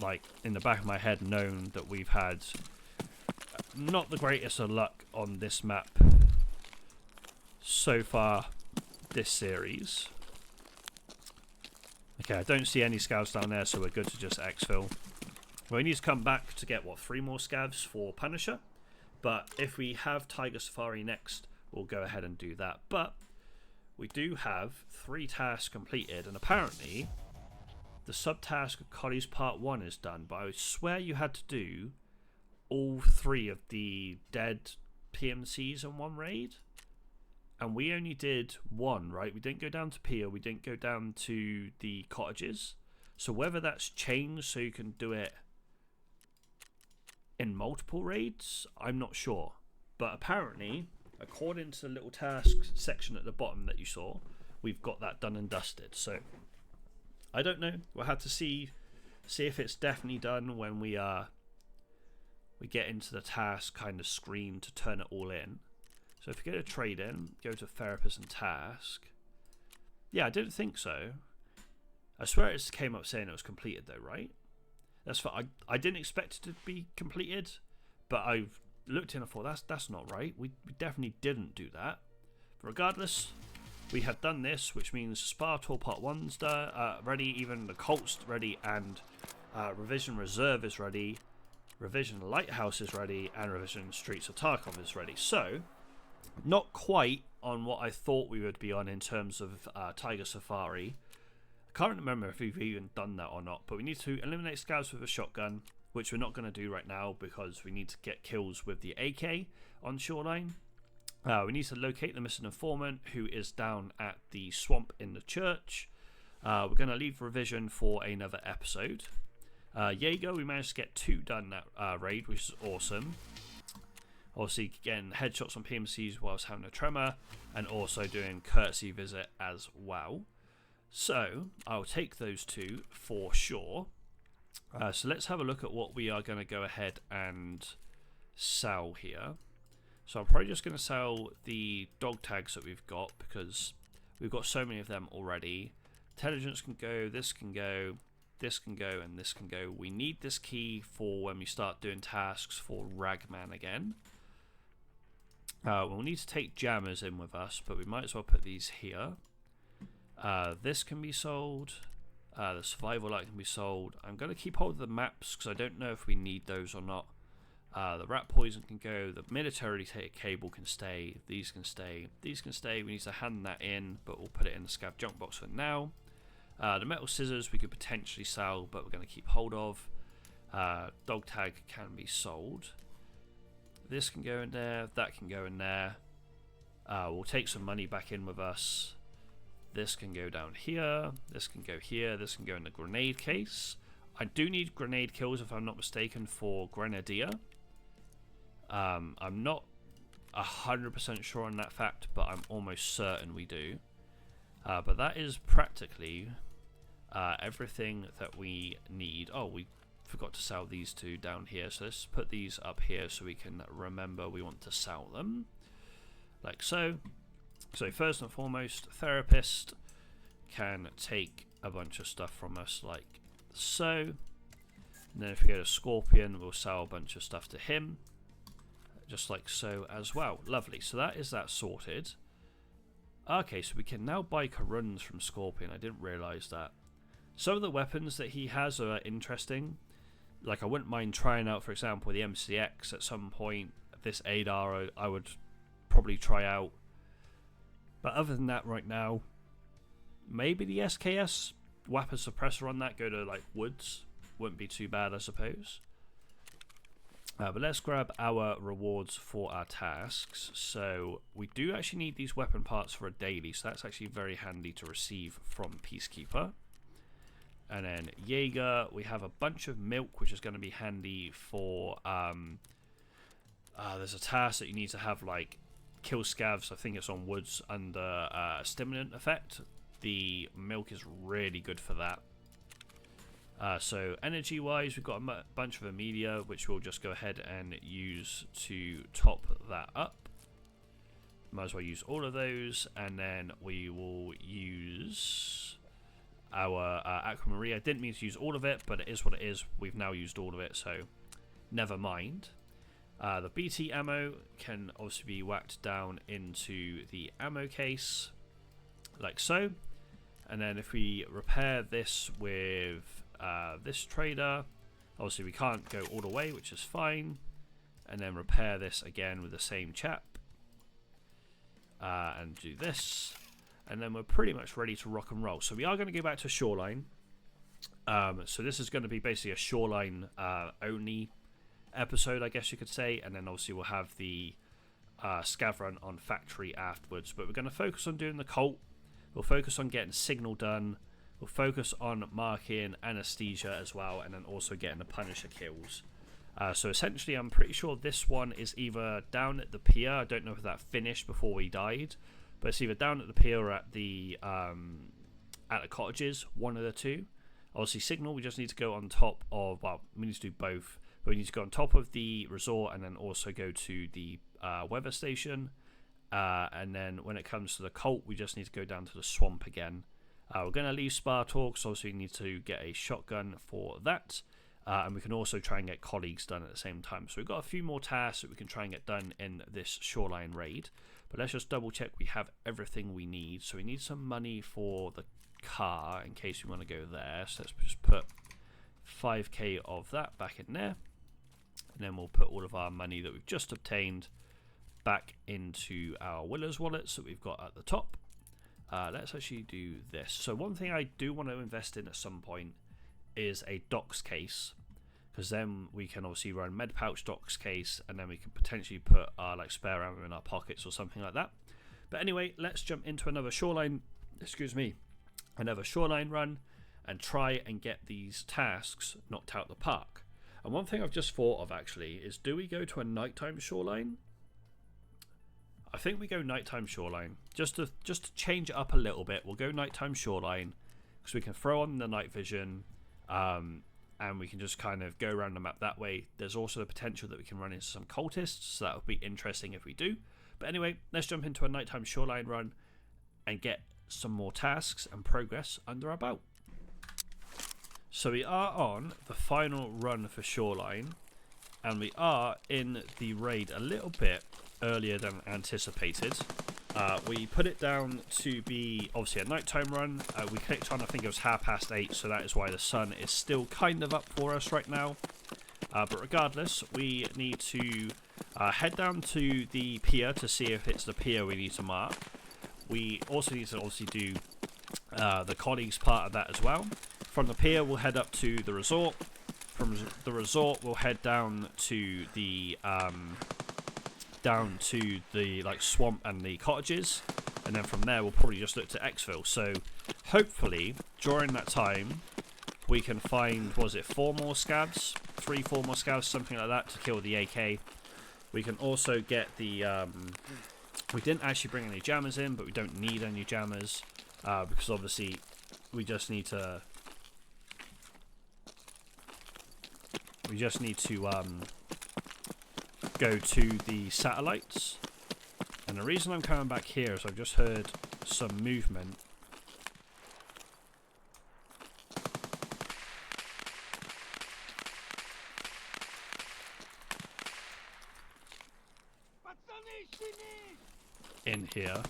Speaker 1: like in the back of my head known that we've had not the greatest of luck on this map so far this series. Okay, I don't see any scavs down there, so we're good to just exfil. We need to come back to get what, 3 more scavs for Punisher, but if we have Tiger Safari next, we'll go ahead and do that. But we do have 3 tasks completed, and apparently the subtask of Collie's Part 1 is done, but I swear you had to do all 3 of the dead PMCs in one raid, and we only did 1, right? We didn't go down to Pia, we didn't go down to the cottages. So whether that's changed so you can do it in multiple raids, I'm not sure. But apparently, according to the little task section at the bottom that you saw, we've got that done and dusted. So I don't know. We'll have to see if it's definitely done when we get into the task kind of screen to turn it all in. So if you go to trade in, go to therapist and task. Yeah, I didn't think so. I swear it came up saying it was completed though, right? That's fine. I didn't expect it to be completed, but I've looked in and thought that's not right. We definitely didn't do that. But regardless, we have done this, which means Spa Tour Part 1's ready, even the Colt's ready, and Revision Reserve is ready, Revision Lighthouse is ready, and Revision Streets of Tarkov is ready. So, not quite on what I thought we would be on in terms of Tiger Safari. I can't remember if we've even done that or not, but we need to eliminate scouts with a shotgun, which we're not going to do right now because we need to get kills with the AK on Shoreline. We need to locate the missing informant, who is down at the swamp in the church. We're going to leave Revision for another episode. Jaeger, we managed to get 2 done that raid, which is awesome. Obviously getting headshots on PMCs whilst having a tremor, and also doing courtesy visit as well. So I'll take those 2 for sure. So let's have a look at what we are going to go ahead and sell here. So I'm probably just going to sell the dog tags that we've got because we've got so many of them already. Intelligence can go, this can go, this can go, and this can go. We need this key for when we start doing tasks for Ragman again. We'll need to take jammers in with us, but we might as well put these here. This can be sold. The survival light can be sold. I'm going to keep hold of the maps because I don't know if we need those or not. The rat poison can go. The military cable can stay. These can stay. These can stay. We need to hand that in, but we'll put it in the scav junk box for now. The metal scissors we could potentially sell, but we're going to keep hold of. Dog tag can be sold. This can go in there. That can go in there. We'll take some money back in with us. This can go down here. This can go here. This can go in the grenade case. I do need grenade kills, if I'm not mistaken, for Grenadier. I'm not 100% sure on that fact, but I'm almost certain we do. But that is practically everything that we need. Oh, we forgot to sell these 2 down here, so let's put these up here so we can remember we want to sell them. Like so. So first and foremost, Therapist can take a bunch of stuff from us like so. And then if we go to Scorpion, we'll sell a bunch of stuff to him. Just like so as well. Lovely. So that is that sorted. Okay, so we can now buy Karuns from Scorpion. I didn't realise that. Some of the weapons that he has are interesting. Like I wouldn't mind trying out, for example, the MCX at some point. This ADAR I would probably try out. But other than that, right now, maybe the SKS weapon suppressor on that, go to like Woods. Wouldn't be too bad, I suppose. But let's grab our rewards for our tasks. So we do actually need these weapon parts for a daily, so that's actually very handy to receive from Peacekeeper. And then Jaeger, we have a bunch of milk, which is going to be handy for... there's a task that you need to have like kill scavs. I think it's on Woods under stimulant effect. The milk is really good for that. So energy wise, we've got a bunch of Amelia, which we'll just go ahead and use to top that up. Might as well use all of those, and then we will use our Aquamarine. I didn't mean to use all of it, but it is what it is. We've now used all of it, so never mind. The BT ammo can also be whacked down into the ammo case, like so. And then if we repair this with this trader, obviously we can't go all the way, which is fine. And then repair this again with the same chap. And do this. And then we're pretty much ready to rock and roll. So we are going to go back to Shoreline. So this is going to be basically a Shoreline only episode, I guess you could say, and then obviously we'll have the scav run on factory afterwards. But we're going to focus on doing the cult. We'll focus on getting signal done. We'll focus on marking anesthesia as well, and then also getting the Punisher kills. So essentially, I'm pretty sure this one is either down at the pier. I don't know if that finished before we died, but it's either down at the pier or at the cottages, one of the two. Obviously, signal, we just need to go on top of, well, we need to do both. But we need to go on top of the resort and then also go to the weather station. And then when it comes to the cult, we just need to go down to the swamp again. We're going to leave Spartor, so obviously we need to get a shotgun for that. And we can also try and get colleagues done at the same time. So we've got a few more tasks that we can try and get done in this Shoreline raid. But let's just double check we have everything we need. So we need some money for the car in case we want to go there. So let's just put 5k of that back in there. And then we'll put all of our money that we've just obtained back into our Willer's wallets that we've got at the top. Let's actually do this. So one thing I do want to invest in at some point is a docs case, because then we can obviously run med pouch docs case, and then we can potentially put our like spare ammo in our pockets or something like that. But anyway, let's jump into another shoreline run and try and get these tasks knocked out the park. And one thing I've just thought of actually is, do we go to a nighttime shoreline? I think we go nighttime shoreline just to change it up a little bit. We'll go nighttime shoreline because we can throw on the night vision. And we can just kind of go around the map that way. There's also the potential that we can run into some cultists, so that would be interesting if we do. But anyway, let's jump into a nighttime shoreline run and get some more tasks and progress under our belt. So we are on the final run for Shoreline, and we are in the raid a little bit earlier than anticipated. We put it down to be obviously a nighttime run. We clicked on, I think it was 8:30, so that is why the sun is still kind of up for us right now. But regardless, we need to head down to the pier to see if it's the pier we need to mark. We also need to obviously do the colleagues part of that as well. From the pier, we'll head up to the resort. From the resort, we'll head down to the like swamp and the cottages, and then from there we'll probably just look to exfil. So hopefully during that time we can find, was it 4 more scavs, 4 more scavs, something like that, to kill the AK. We can also get the we didn't actually bring any jammers in, but we don't need any jammers because obviously we just need to go to the satellites. And the reason I'm coming back here is I've just heard some movement. In here.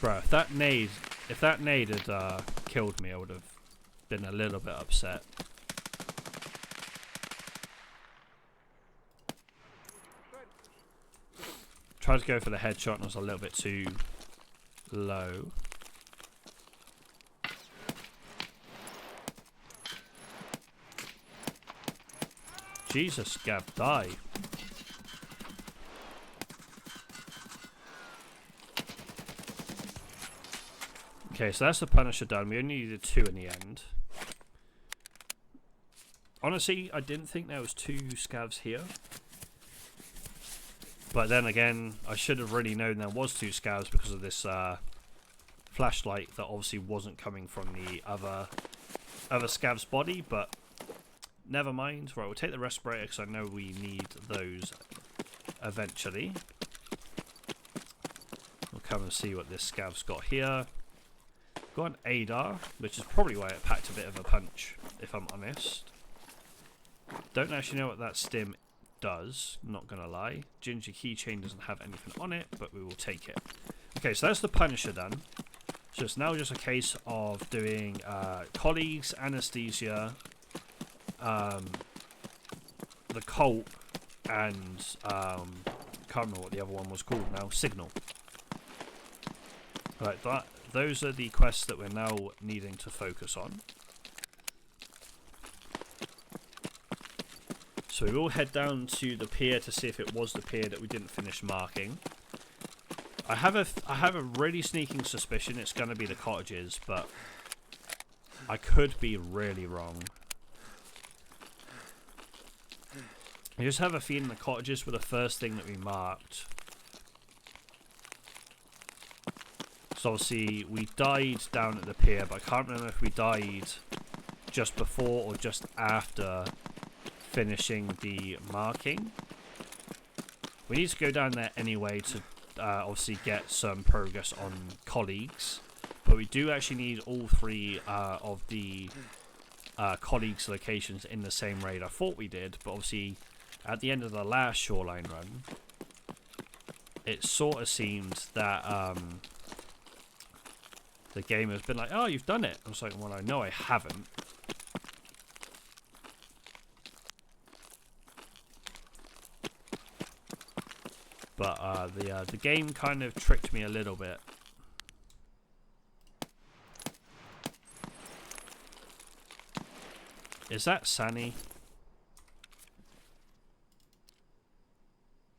Speaker 1: Bro, if that nade had killed me, I would have been a little bit upset. Tried to go for the headshot and I was a little bit too low. Jesus, Gab, die. Okay, so that's the Punisher done. We only needed 2 in the end. Honestly, I didn't think there was 2 scavs here. But then again, I should have really known there was 2 scavs because of this flashlight that obviously wasn't coming from the other scav's body, but never mind. Right, we'll take the respirator because I know we need those eventually. We'll come and see what this scav's got here. Got an ADAR, which is probably why it packed a bit of a punch, if I'm honest. Don't actually know what that stim does, not gonna lie. Ginger keychain doesn't have anything on it, but we will take it. Okay, so that's the Punisher done. So it's now just a case of doing colleagues, anesthesia, the cult, and can't remember what the other one was called now. Signal. Right, those are the quests that we're now needing to focus on. So we will head down to the pier to see if it was the pier that we didn't finish marking. I have a really sneaking suspicion it's going to be the cottages, but I could be really wrong. I just have a feeling the cottages were the first thing that we marked. So obviously we died down at the pier, but I can't remember if we died just before or just after finishing the marking. We need to go down there anyway to obviously get some progress on colleagues, but we do actually need all three of the colleagues' locations in the same raid. I thought we did, but obviously at the end of the last Shoreline run, it sort of seemed that the game has been like, oh, you've done it. I was like, well, I know I haven't. But the game kind of tricked me a little bit. Is that Sunny?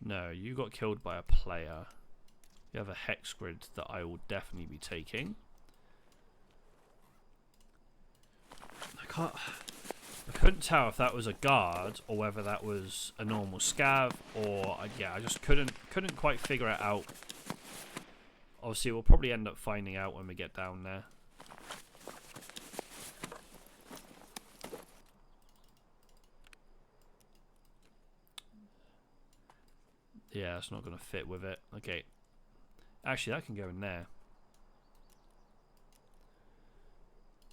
Speaker 1: No, you got killed by a player. You have a hex grid that I will definitely be taking. I couldn't tell if that was a guard or whether that was a normal scav, or yeah, I just couldn't quite figure it out. Obviously, we'll probably end up finding out when we get down there. Yeah, it's not going to fit with it. Okay. Actually, that can go in there.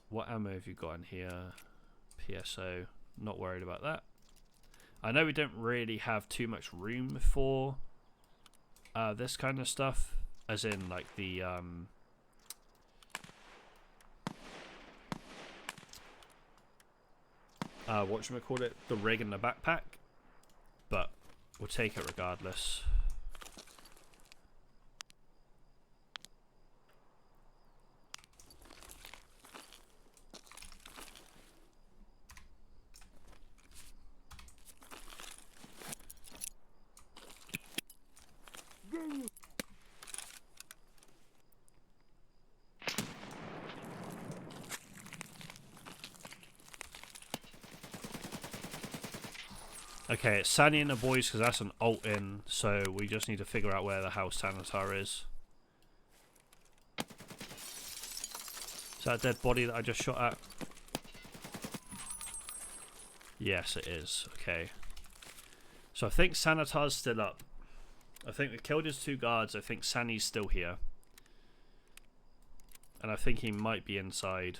Speaker 1: What ammo have you got in here? PSO. Not worried about that. I know we don't really have too much room for this kind of stuff. As in, like, the... whatchamacallit? The rig and the backpack. But we'll take it regardless. Okay, it's Sunny and the boys because that's an alt in, so we just need to figure out where the house sanitar is. Is that a dead body that I just shot at? Yes, it is. Okay. So I think Sanitar's still up. I think we killed his two guards. I think Sunny's still here. And I think he might be inside.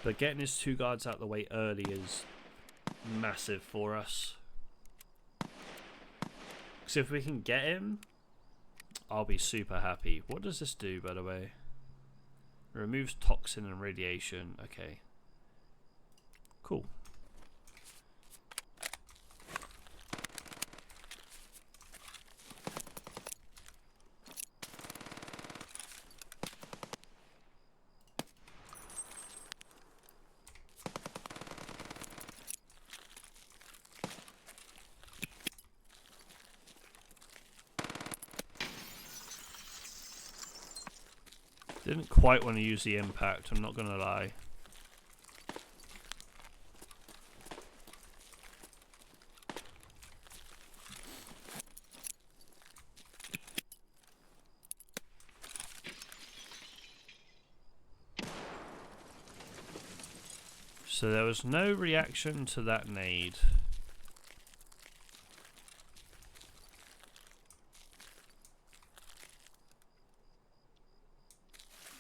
Speaker 1: But getting his two guards out of the way early is massive for us. Because if we can get him, I'll be super happy. What does this do, by the way? It removes toxin and radiation. Okay. Cool. Didn't quite want to use the impact, I'm not going to lie. So there was no reaction to that nade.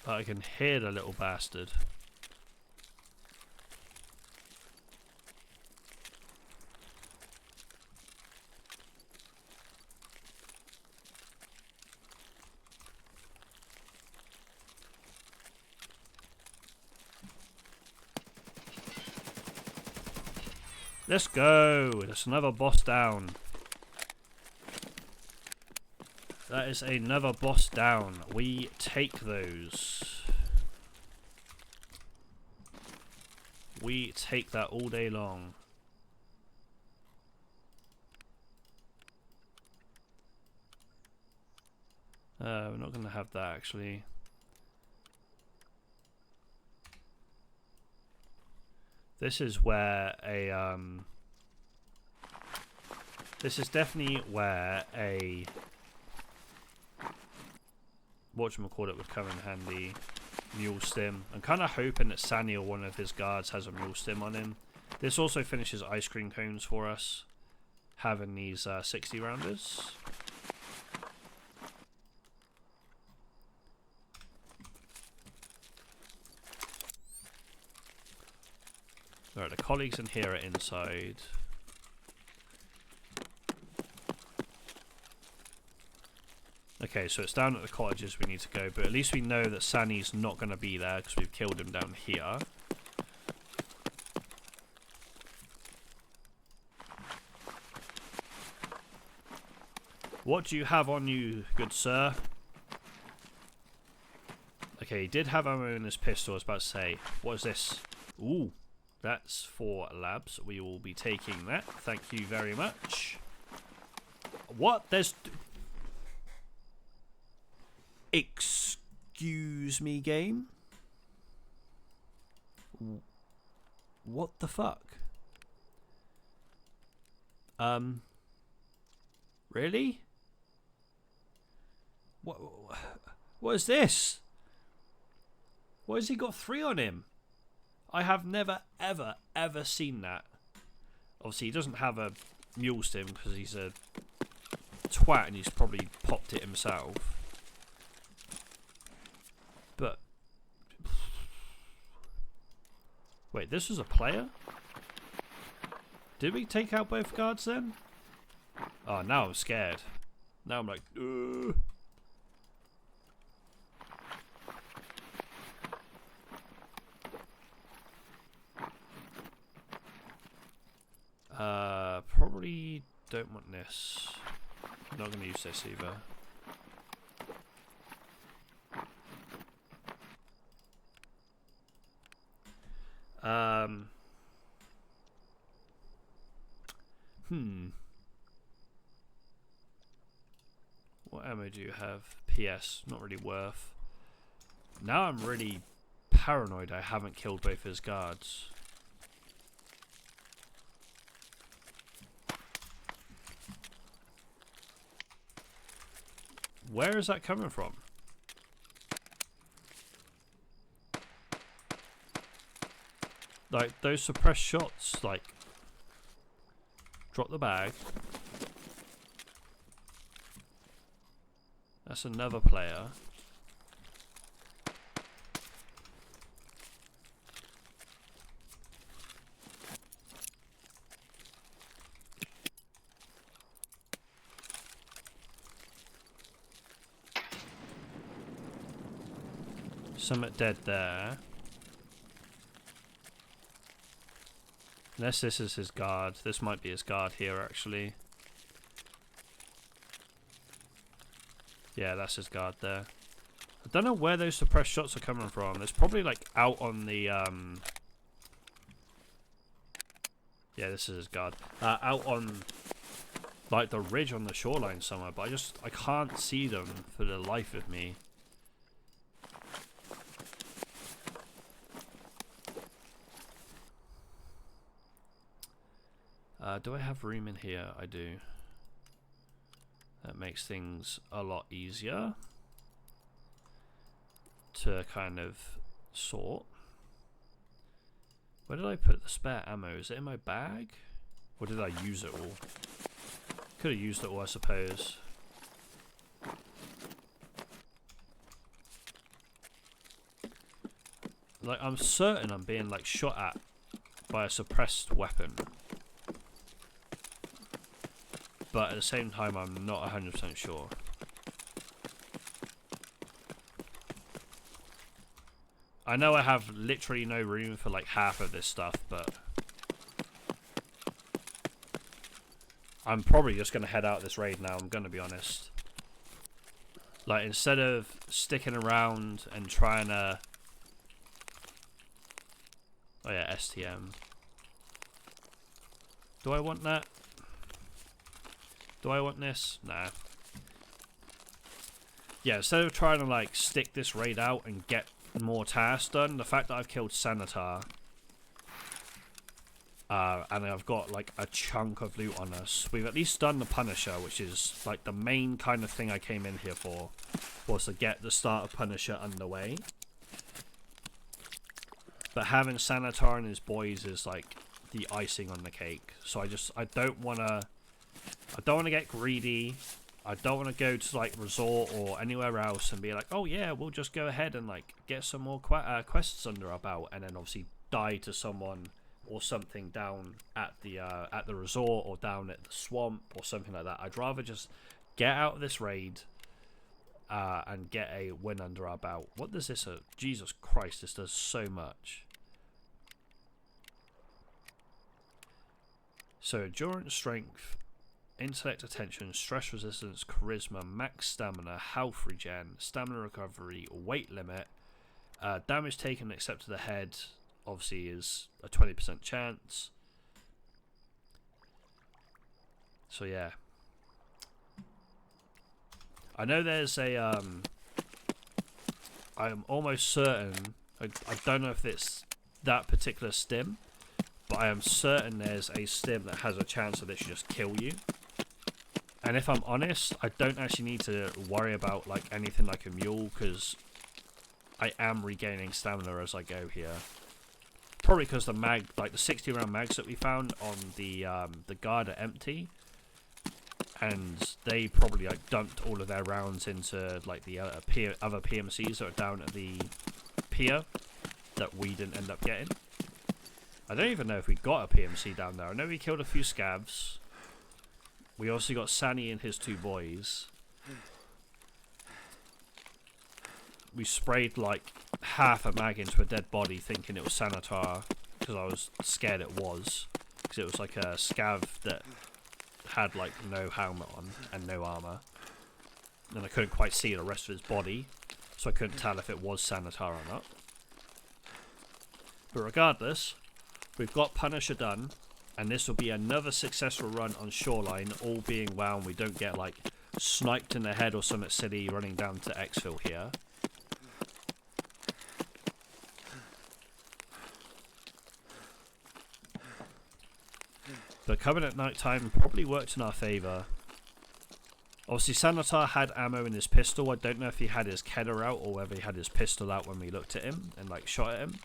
Speaker 1: But I can hear the little bastard. Let's go! That's another boss down. That is another boss down. We take those. We take that all day long. We're not going to have that actually. This is where a this is definitely where a whatchamacallit would come in handy. Mule stim. I'm kind of hoping that Sani or one of his guards has a mule stim on him. This also finishes ice cream cones for us, having these 60 rounders. Alright, the colleagues in here are inside. Okay, so it's down at the cottages we need to go, but at least we know that Sani's not going to be there because we've killed him down here. What do you have on you, good sir? Okay, he did have ammo in his pistol. I was about to say, what is this? Ooh, that's for labs. We will be taking that. Thank you very much. What? There's... Excuse me, game? What the fuck? Really? What is this? Why has he got 3 on him? I have never, ever, ever seen that. Obviously, he doesn't have a mule stim because he's a twat and he's probably popped it himself. But... Wait, this was a player? Did we take out both guards then? Oh, now I'm scared. Now I'm like, ugh. Probably don't want this. I'm not going to use this either. What ammo do you have? PS, not really worth. Now I'm really paranoid I haven't killed both his guards. Where is that coming from? Like, those suppressed shots, like... Drop the bag. That's another player. Somewhat dead there. Unless this is his guard. This might be his guard here, actually. Yeah, that's his guard there. I don't know where those suppressed shots are coming from. It's probably like out on the yeah, this is his guard. Out on like the ridge on the shoreline somewhere, but I can't see them for the life of me. Do I have room in here? I do. That makes things a lot easier to kind of sort. Where did I put the spare ammo? Is it in my bag? Or did I use it all? Could have used it all, I suppose. Like, I'm certain I'm being like shot at by a suppressed weapon. But at the same time, I'm not 100% sure. I know I have literally no room for like half of this stuff, but I'm probably just going to head out this raid now, I'm going to be honest. Like, instead of sticking around and trying to... Oh yeah, STM. Do I want that? Do I want this? Nah. yeah, instead of trying to like stick this raid out and get more tasks done, the fact that I've killed Sanitar, and I've got like a chunk of loot on us, we've at least done the Punisher, which is like the main kind of thing I came in here for, was to get the start of Punisher underway. But having Sanitar and his boys is like the icing on the cake. So I don't want to get greedy. I don't want to go to like Resort or anywhere else and be like, oh yeah, we'll just go ahead and like get some more quests under our belt, and then obviously die to someone or something down at the resort or down at the swamp or something like that. I'd rather just get out of this raid and get a win under our belt. What does this? Jesus Christ, this does so much. So endurance, strength, intellect, attention, stress resistance, charisma, max stamina, health regen, stamina recovery, weight limit, damage taken except to the head, obviously is a 20% chance. So yeah, I know there's a I'm almost certain, I don't know if it's that particular stim, but I am certain there's a stim that has a chance of this just kill you. And if I'm honest, I don't actually need to worry about like anything like a mule, because I am regaining stamina as I go here. Probably because the mag, like the 60 round mags that we found on the guard are empty, and they probably like dumped all of their rounds into like the other PMCs that are down at the pier that we didn't end up getting. I don't even know if we got a PMC down there. I know we killed a few scavs. We also got Sani and his two boys. We sprayed like half a mag into a dead body thinking it was Sanitar, because I was scared it was, because it was like a scav that had like no helmet on and no armor, and I couldn't quite see the rest of his body, so I couldn't tell if it was Sanitar or not. But regardless, we've got Punisher done, and this will be another successful run on Shoreline, all being well and we don't get like sniped in the head or something silly running down to exfil here. But coming at night time probably worked in our favour. Obviously Sanitar had ammo in his pistol. I don't know if he had his Kedder out or whether he had his pistol out when we looked at him and like shot at him,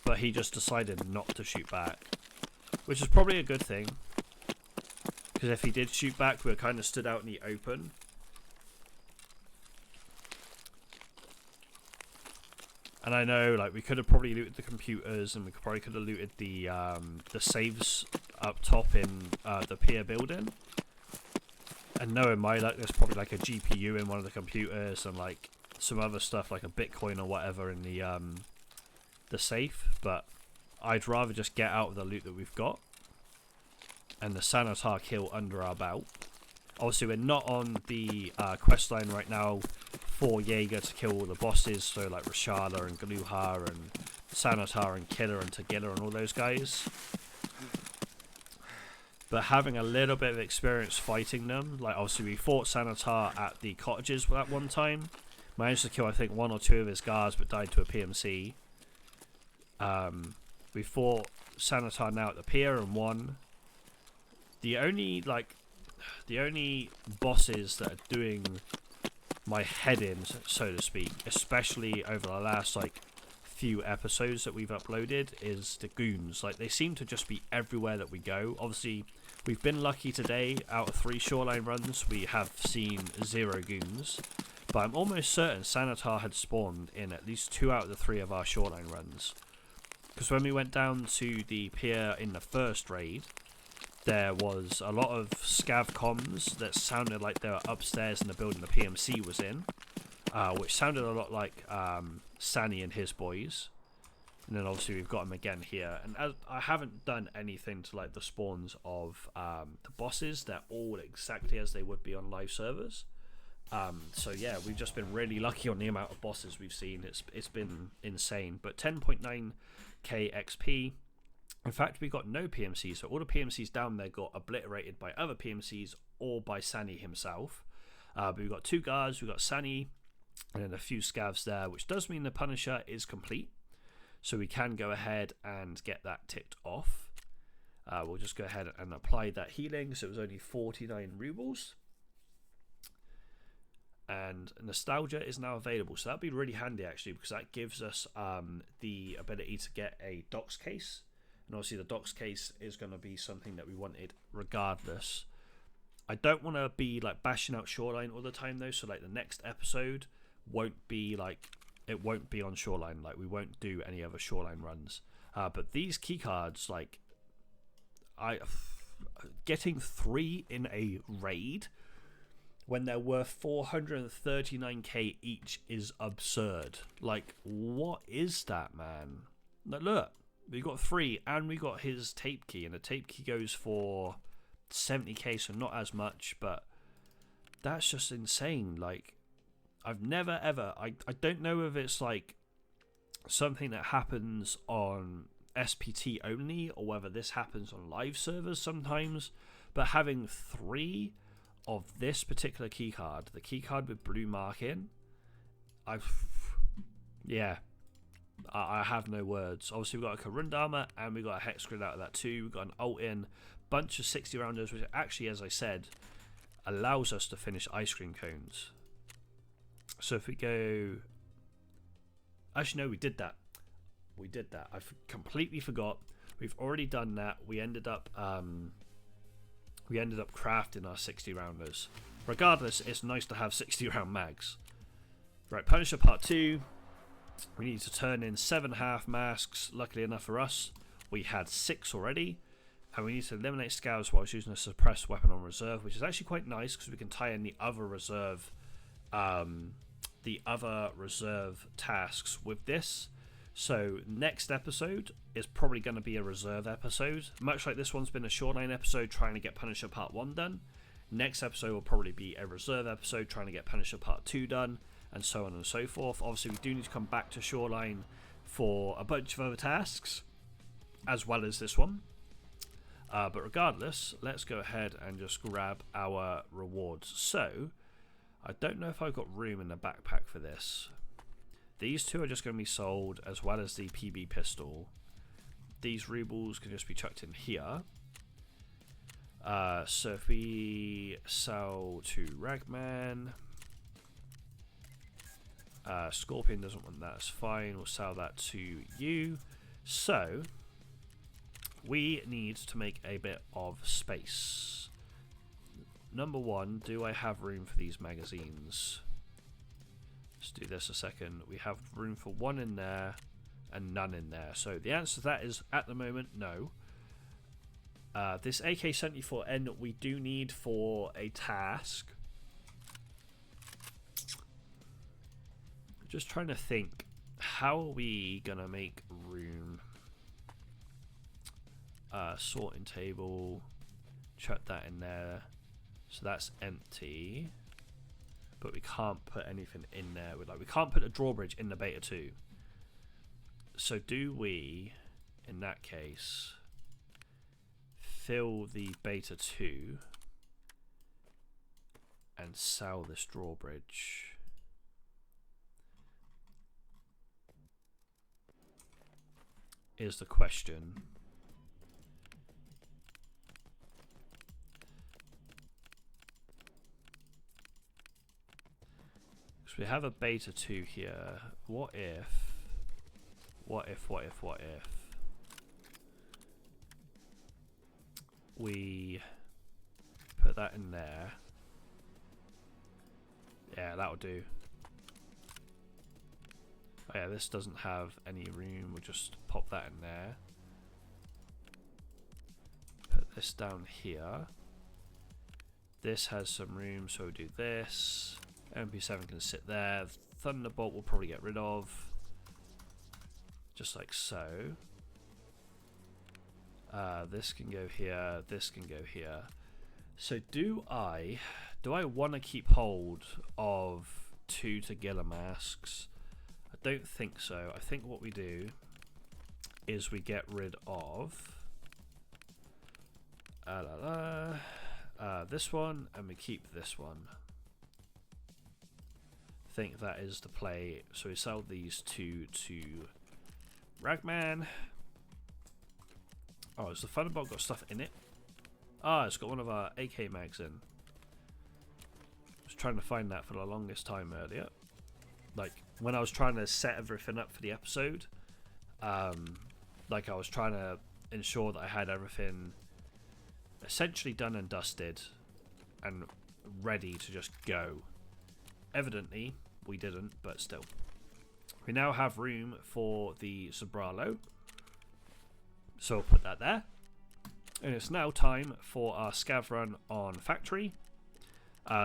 Speaker 1: but he just decided not to shoot back, which is probably a good thing, because if he did shoot back, we were kind of stood out in the open. And I know, like, we could have probably looted the computers, and we probably could have looted the saves up top in the pier building. And knowing my luck, there's probably like a GPU in one of the computers and like some other stuff like a Bitcoin or whatever in the safe. But I'd rather just get out of the loot that we've got and the Sanitar kill under our belt. Obviously, we're not on the quest line right now for Jaeger to kill all the bosses, so like Rashala and Galuha and Sanitar and Killer and Tagilla and all those guys. But having a little bit of experience fighting them, like obviously we fought Sanitar at the cottages at one time. Managed to kill I think 1 or 2 of his guards, but died to a PMC. We fought Sanitar now at the pier and won. The only bosses that are doing my head in, so to speak, especially over the last like few episodes that we've uploaded, is the goons. Like, they seem to just be everywhere that we go. Obviously, we've been lucky today. Out of 3 Shoreline runs, we have seen 0 goons. But I'm almost certain Sanitar had spawned in at least 2 out of the 3 of our Shoreline runs. Because when we went down to the pier in the first raid, there was a lot of scav comms that sounded like they were upstairs in the building the PMC was in, which sounded a lot like Sani and his boys. And then obviously we've got them again here. And as I haven't done anything to like the spawns of the bosses. They're all exactly as they would be on live servers. So yeah, we've just been really lucky on the amount of bosses we've seen. It's been insane. But 10.9k XP. In fact, we got no PMCs, so all the PMCs down there got obliterated by other PMCs or by Sani himself. But we've got 2 guards, we've got Sani, and then a few scavs there, which does mean the Punisher is complete. So we can go ahead and get that ticked off. We'll just go ahead and apply that healing. So it was only 49 rubles. And Nostalgia is now available. So that'd be really handy actually, because that gives us the ability to get a Docs case. And obviously the Docs case is going to be something that we wanted regardless. I don't want to be like bashing out Shoreline all the time though. So like the next episode won't be like, it won't be on Shoreline. Like we won't do any other Shoreline runs. But these keycards, like getting 3 in a raid when there were 439k each is absurd. Like, what is that, man? Like, look, we got 3 and we got his tape key, and the tape key goes for 70k, so not as much, but that's just insane. Like, I've never ever, I don't know if it's like something that happens on SPT only or whether this happens on live servers sometimes, but having 3 of this particular keycard, the keycard with blue marking, I have no words. Obviously we've got a Karundama and we've got a Hex Grid out of that too. We've got an ult in, bunch of 60 rounders, which actually, as I said, allows us to finish ice cream cones. So if we go, actually no, we did that. I completely forgot. We've already done that. We ended up crafting our 60 rounders. Regardless, it's nice to have 60 round mags. Right, Punisher Part 2. We need to turn in 7 half masks. Luckily enough for us, we had 6 already. And we need to eliminate scavs whilst using a suppressed weapon on reserve, which is actually quite nice because we can tie in the other reserve tasks with this. So next episode is probably going to be a reserve episode, much like this one's been a Shoreline episode trying to get Punisher Part 1 done. Next episode will probably be a reserve episode trying to get Punisher Part 2 done, and so on and so forth. Obviously we do need to come back to Shoreline for a bunch of other tasks as well as this one, but regardless, let's go ahead and just grab our rewards. So I don't know if I've got room in the backpack for this. These 2 are just going to be sold, as well as the PB pistol. These rubles can just be chucked in here. So if we sell to Ragman, Scorpion doesn't want that, it's fine, we'll sell that to you. So we need to make a bit of space. Number 1, do I have room for these magazines? Let's do this a second. We have room for 1 in there and none in there. So the answer to that is, at the moment, no. This AK-74N we do need for a task. Just trying to think, how are we gonna make room? Sorting table, chuck that in there. So that's empty. But we can't put anything in there. We can't put a drawbridge in the beta 2. So do we, in that case, fill the beta 2 and sell this drawbridge? Is the question. So we have a beta 2 here. What if we put that in there? Yeah, that'll do. Oh yeah, this doesn't have any room. We'll just pop that in there. Put this down here. This has some room, so we'll do this. MP7 can sit there. Thunderbolt we'll probably get rid of. Just like so. This can go here. This can go here. So do I want to keep hold of 2 Tagilla masks? I don't think so. I think what we do is we get rid of this one and we keep this one. think that is the play. So we sell these two to Ragman. Oh, has the Thunderbolt got stuff in it? Ah, it's got one of our AK mags in. I was trying to find that for the longest time earlier. Like, when I was trying to set everything up for the episode, like I was trying to ensure that I had everything essentially done and dusted and ready to just go. Evidently, we didn't, but still. We now have room for the Sobralo. So I'll put that there. And it's now time for our scav run on factory.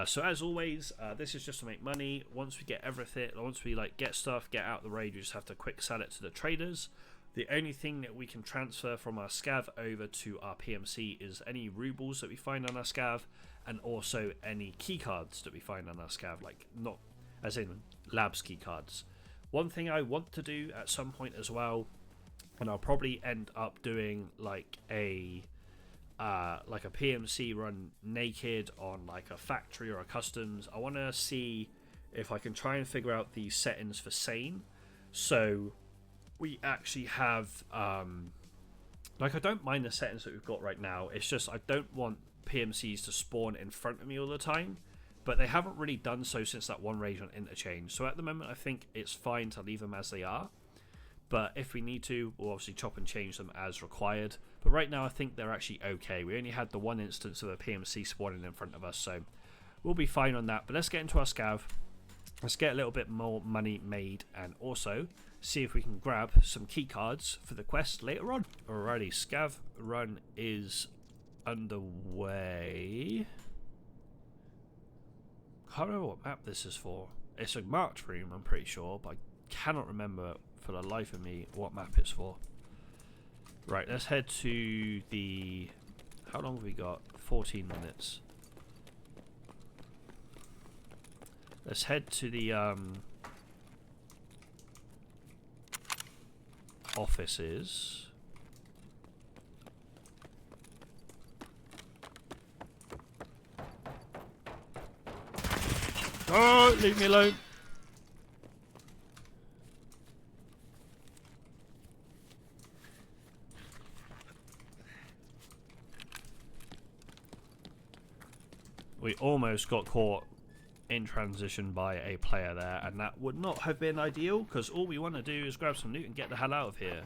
Speaker 1: So as always, this is just to make money. Once we get everything, once we like get stuff, get out the raid, we just have to quick sell it to the traders. The only thing that we can transfer from our scav over to our PMC is any rubles that we find on our scav, and also any key cards that we find on our scav, like not as in labs key cards. One thing I want to do at some point as well, and I'll probably end up doing like a PMC run naked on like a factory or a customs. I want to see if I can try and figure out the settings for sane, so we actually have like, I don't mind the settings that we've got right now. It's just I don't want PMCs to spawn in front of me all the time, but they haven't really done so since that one raid on interchange. So at the moment I think it's fine to leave them as they are, but if we need to, we'll obviously chop and change them as required. But right now I think they're actually okay. We only had the one instance of a PMC spawning in front of us, so we'll be fine on that. But let's get into our scav. Let's get a little bit more money made, and also see if we can grab some key cards for the quest later on. Alrighty, scav run is underway. I can't remember what map this is for. It's a marked room, I'm pretty sure, but I cannot remember for the life of me what map it's for. Right, let's head to the... How long have we got? 14 minutes. Let's head to the offices. Oh, leave me alone. We almost got caught in transition by a player there, and that would not have been ideal, because all we want to do is grab some loot and get the hell out of here.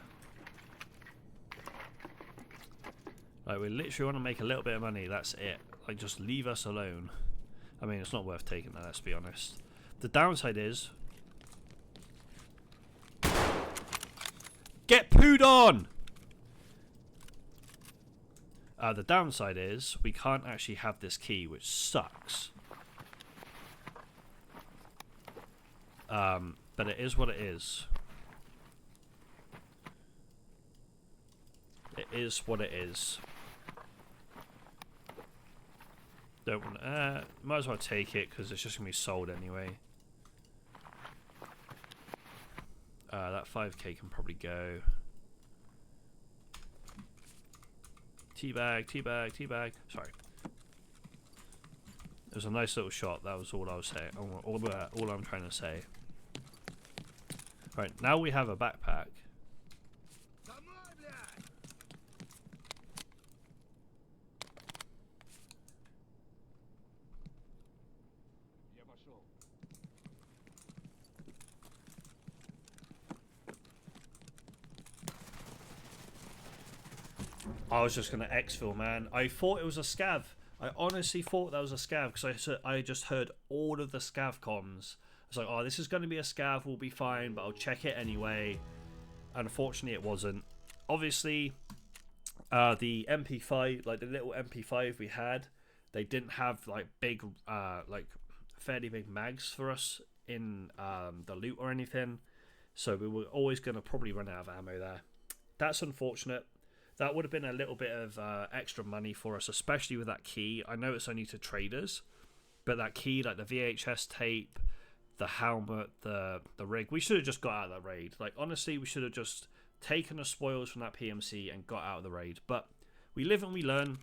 Speaker 1: Like, we literally want to make a little bit of money, that's it. Like, just leave us alone. I mean, it's not worth taking that, let's be honest. The downside is... Get pooed on! The downside is we can't actually have this key, which sucks. But it is what it is. It is what it is. Don't want. Might as well take it because it's just gonna be sold anyway. That 5k can probably go. Teabag, teabag, teabag. Sorry. It was a nice little shot. That was all I was saying. All I'm trying to say. Right, now we have a backpack. I was just going to exfil, man. I thought it was a scav. I honestly thought that was a scav because I just heard all of the scav comms. I was like, oh, this is going to be a scav, we'll be fine, but I'll check it anyway. Unfortunately, it wasn't. Obviously, the MP5, like the little MP5 we had, they didn't have like big, like fairly big mags for us in the loot or anything. So we were always going to probably run out of ammo there. That's unfortunate. That would have been a little bit of extra money for us, especially with that key. I know it's only to traders, but that key, like the VHS tape, the helmet, the rig, we should have just got out of that raid. Like, honestly, we should have just taken the spoils from that PMC and got out of the raid. But we live and we learn.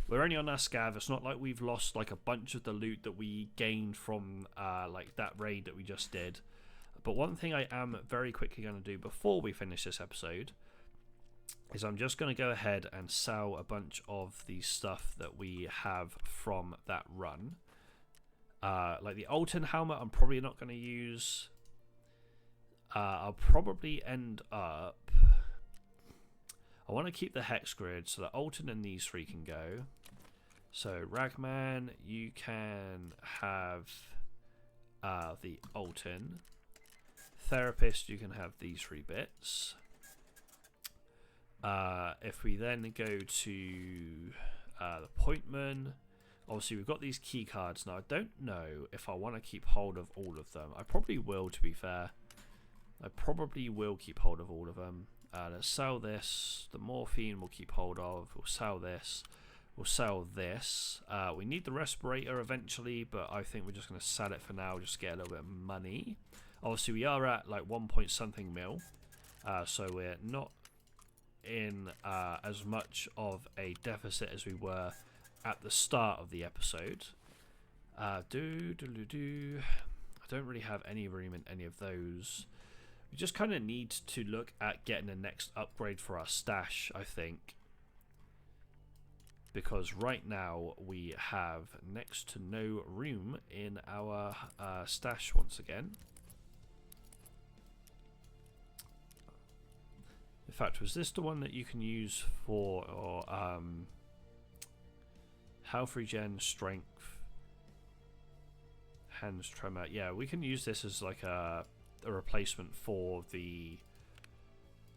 Speaker 1: we're only on our scav. It's not like we've lost like a bunch of the loot that we gained from like that raid that we just did. But one thing I am very quickly going to do before we finish this episode is I'm just going to go ahead and sell a bunch of the stuff that we have from that run. Like the Alton helmet I'm probably not going to use. I'll probably end up... I want to keep the hex grid so that Alton and these three can go. So Ragman, you can have the Alton. Therapist, you can have these 3 bits. If we then go to the Pointman, obviously we've got these key cards. Now I don't know if I want to keep hold of all of them. I probably will, to be fair. I probably will keep hold of all of them. Let's sell this. The morphine we'll keep hold of. We'll sell this. We'll sell this. We need the respirator eventually, but I think we're just going to sell it for now, just to get a little bit of money. Obviously we are at like 1 point something mil, so we're not in as much of a deficit as we were at the start of the episode. I don't really have any room in any of those. We just kind of need to look at getting the next upgrade for our stash, I think, because right now we have next to no room in our stash once again. In fact, was this the one that you can use for health regen, strength, hands tremor? Yeah, we can use this as like a replacement for the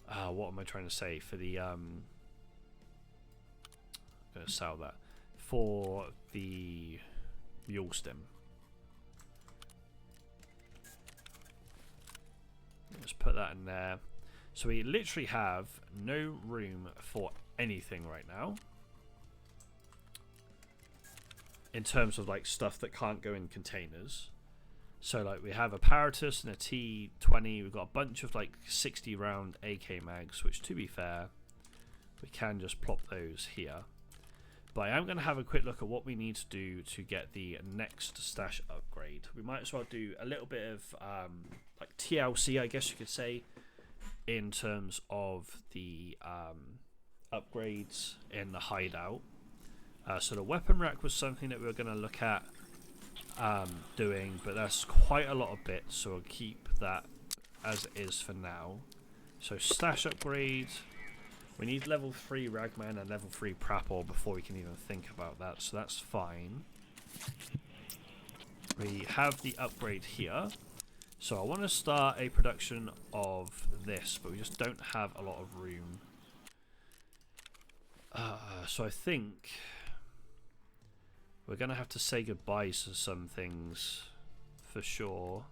Speaker 1: what am I trying to say? For the I'm gonna sell that for the mule stem. Let's put that in there. So we literally have no room for anything right now in terms of like stuff that can't go in containers. So like we have apparatus and a T20. We've got a bunch of like 60 round AK mags, which to be fair, we can just plop those here. But I am going to have a quick look at what we need to do to get the next stash upgrade. We might as well do a little bit of like TLC, I guess you could say, in terms of the upgrades in the hideout. So the weapon rack was something that we were going to look at doing, but that's quite a lot of bits, so I'll keep that as it is for now. So stash upgrade, we need level 3 Ragman and level 3 Prapor before we can even think about that, so that's fine. We have the upgrade here. So I want to start a production of this, but we just don't have a lot of room. So I think we're going to have to say goodbye to some things for sure.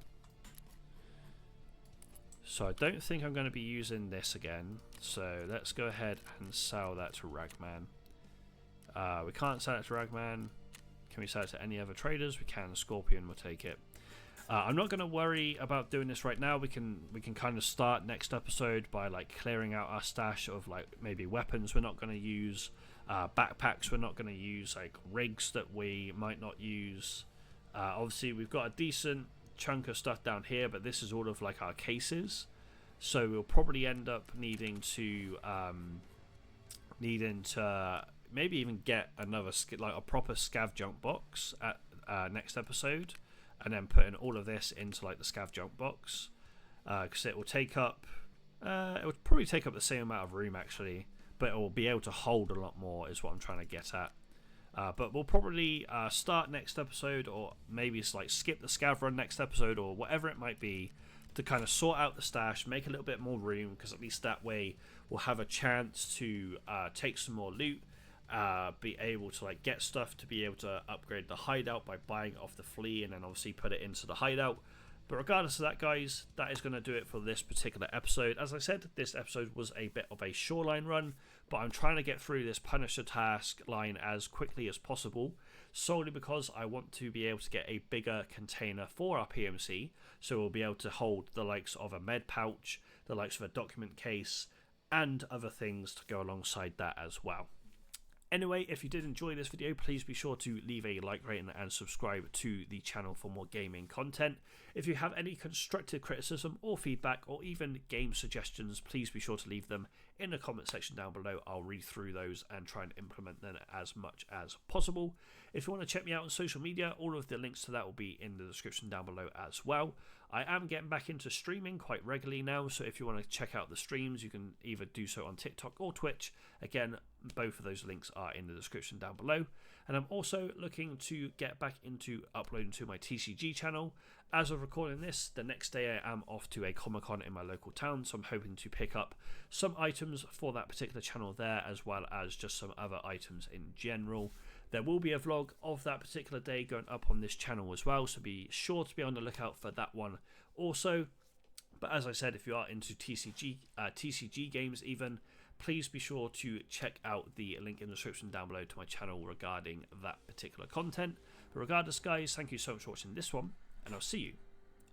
Speaker 1: So I don't think I'm going to be using this again. So let's go ahead and sell that to Ragman. We can't sell it to Ragman. Can we sell it to any other traders? We can. Scorpion will take it. I'm not going to worry about doing this right now. We can kind of start next episode by like clearing out our stash of like maybe weapons we're not going to use, backpacks we're not going to use, like rigs that we might not use. Obviously we've got a decent chunk of stuff down here, but this is all of like our cases, so we'll probably end up needing to maybe even get another like a proper scav junk box at next episode, and then putting all of this into like the scav junk box, because it will take up it would probably take up the same amount of room actually, but it will be able to hold a lot more is what I'm trying to get at. But we'll probably start next episode, or maybe it's like skip the scav run next episode, or whatever it might be, to kind of sort out the stash, make a little bit more room, because at least that way we'll have a chance to take some more loot, be able to like get stuff to be able to upgrade the hideout by buying it off the flea, and then obviously put it into the hideout. But regardless of that, guys, that is going to do it for this particular episode. As I said, this episode was a bit of a shoreline run, but I'm trying to get through this Punisher task line as quickly as possible, solely because I want to be able to get a bigger container for our PMC, so we'll be able to hold the likes of a med pouch, the likes of a document case, and other things to go alongside that as well. Anyway, if you did enjoy this video, please be sure to leave a like rating and subscribe to the channel for more gaming content. If you have any constructive criticism or feedback or even game suggestions, please be sure to leave them in the comment section down below. I'll read through those and try and implement them as much as possible. If you want to check me out on social media, all of the links to that will be in the description down below as well. I am getting back into streaming quite regularly now, so if you want to check out the streams, you can either do so on TikTok or Twitch. Again, both of those links are in the description down below. And I'm also looking to get back into uploading to my TCG channel. As of recording this, the next day I am off to a Comi-Con in my local town, so I'm hoping to pick up some items for that particular channel there, as well as just some other items in general. There will be a vlog of that particular day going up on this channel as well, so be sure to be on the lookout for that one also. But as I said, if you are into TCG games even, please be sure to check out the link in the description down below to my channel regarding that particular content. But regardless, guys, thank you so much for watching this one, and I'll see you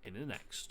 Speaker 1: in the next.